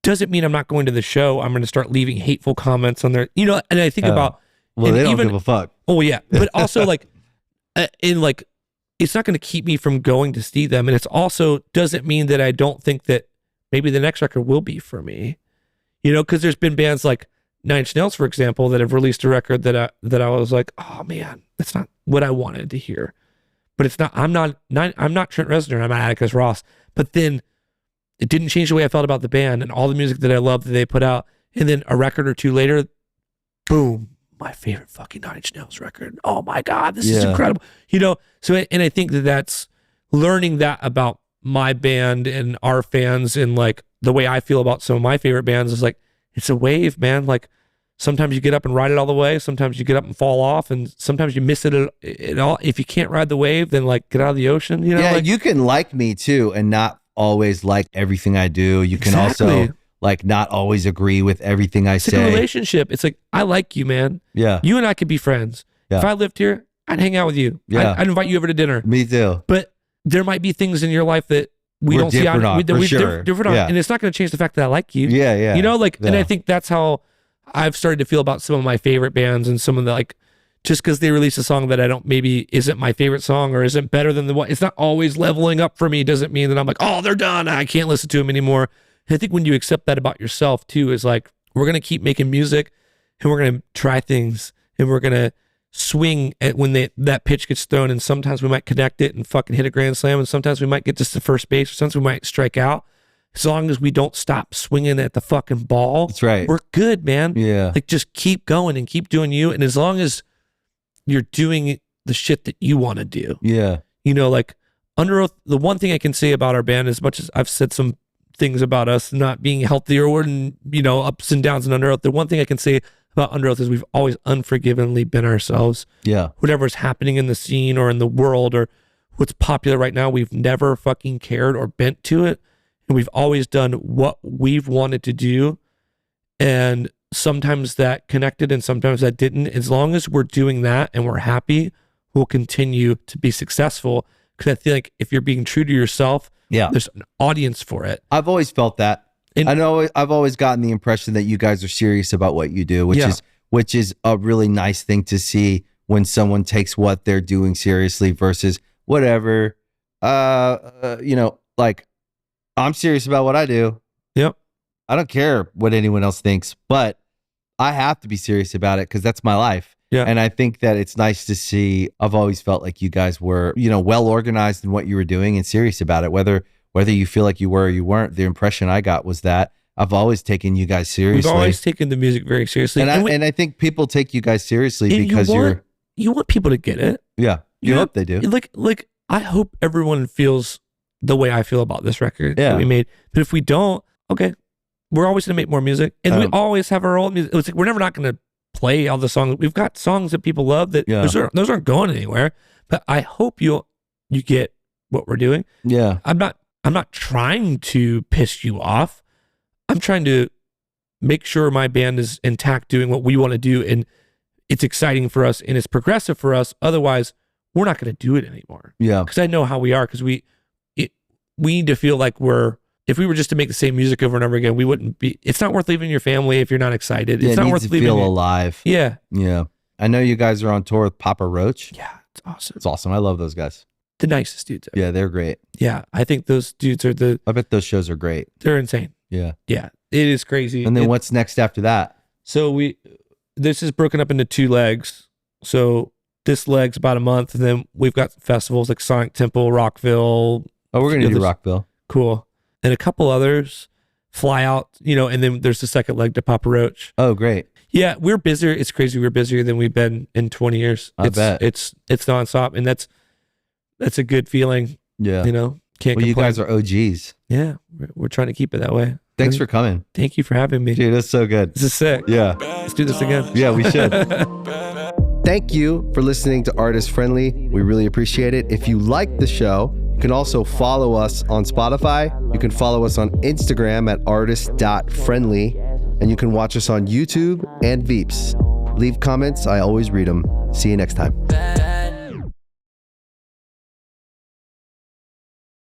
Doesn't mean I'm not going to the show. I'm going to start leaving hateful comments on there. And I think about... Well, they don't give a fuck. Oh, yeah. But also, like, it's not going to keep me from going to see them. And it's also doesn't mean that I don't think that maybe the next record will be for me. Because there's been bands like Nine Inch Nails, for example, that have released a record that I was like, oh, man, that's not what I wanted to hear. But it's not... I'm not Trent Reznor. I'm not Atticus Ross. But then... it didn't change the way I felt about the band and all the music that I loved that they put out. And then a record or two later, boom, my favorite fucking Nine Inch Nails record. Oh my God, this is incredible. So, and I think that's learning that about my band and our fans and like the way I feel about some of my favorite bands is like, it's a wave, man. Like sometimes you get up and ride it all the way. Sometimes you get up and fall off and sometimes you miss it at all. If you can't ride the wave, then like get out of the ocean. Yeah, you can like me too and not always like everything I do. You can also like not always agree with everything I say. It's like a relationship. It's like, I like you, man. Yeah. You and I could be friends. Yeah. If I lived here, I'd hang out with you. Yeah. I'd invite you over to dinner. Me too. But there might be things in your life that we're don't see different on, that we're sure. different on. Yeah. And it's not going to change the fact that I like you. Yeah, yeah. And I think that's how I've started to feel about some of my favorite bands and some of the like, just because they release a song that I don't, maybe isn't my favorite song or isn't better than the one, it's not always leveling up for me. Doesn't mean that I'm like, oh, they're done. I can't listen to them anymore. And I think when you accept that about yourself too, is like, we're going to keep making music and we're going to try things and we're going to swing at when that pitch gets thrown. And sometimes we might connect it and fucking hit a grand slam. And sometimes we might get just to first base or sometimes we might strike out. As long as we don't stop swinging at the fucking ball. That's right. We're good, man. Yeah. Like just keep going and keep doing you. And as long as you're doing the shit that you want to do. Yeah. Like Underoath, the one thing I can say about our band, as much as I've said some things about us not being healthier or, ups and downs in Underoath, the one thing I can say about Underoath is we've always unforgivingly been ourselves. Yeah. Whatever's happening in the scene or in the world or what's popular right now, we've never fucking cared or bent to it. And we've always done what we've wanted to do. And sometimes that connected and sometimes that didn't. As long as we're doing that and we're happy, we'll continue to be successful. Because I feel like if you're being true to yourself, there's an audience for it. I've always felt that. And I know I've always gotten the impression that you guys are serious about what you do, which is a really nice thing to see when someone takes what they're doing seriously versus whatever. Like I'm serious about what I do. Yep. I don't care what anyone else thinks, but I have to be serious about it because that's my life. Yeah. And I think that it's nice to see. I've always felt like you guys were, well organized in what you were doing and serious about it. Whether you feel like you were or you weren't, the impression I got was that I've always taken you guys seriously. We've always taken the music very seriously. And I think people take you guys seriously because you want people to get it. Yeah. You hope they do. Like I hope everyone feels the way I feel about this record that we made. But if we don't, okay, we're always going to make more music. And we always have our own music. It's like, we're never not going to play all the songs. We've got songs that people love that those aren't going anywhere. But I hope you get what we're doing. Yeah. I'm not trying to piss you off. I'm trying to make sure my band is intact doing what we want to do. And it's exciting for us and it's progressive for us. Otherwise, we're not going to do it anymore. Yeah. Because I know how we are. Because we need to feel like if we were just to make the same music over and over again, we wouldn't be. It's not worth leaving your family if you're not excited. It's not worth leaving. Feel alive. Yeah. Yeah. I know you guys are on tour with Papa Roach. Yeah, it's awesome. It's awesome. I love those guys. The nicest dudes ever. Yeah, they're great. Yeah, I think those dudes are I bet those shows are great. They're insane. Yeah. Yeah, it is crazy. And then what's next after that? So this is broken up into 2 legs. So this leg's about a month, and then we've got festivals like Sonic Temple, Rockville. Oh, we're going to do Rockville. Cool. And a couple others fly out, and then there's the second leg to Papa Roach. Oh, great. Yeah, we're busier. It's crazy. We're busier than we've been in 20 years. I bet. It's nonstop. And that's a good feeling. Yeah. You know, can't Well, you complain. guys are OGs. Yeah, we're trying to keep it that way. Thanks for coming. Thank you for having me. Dude, that's so good. This is sick. Yeah. Let's do this again. Yeah, we should. Thank you for listening to Artist Friendly. We really appreciate it. If you like the show, you can also follow us on Spotify. You can follow us on Instagram at artist.friendly. And you can watch us on YouTube and Veeps. Leave comments. I always read them. See you next time.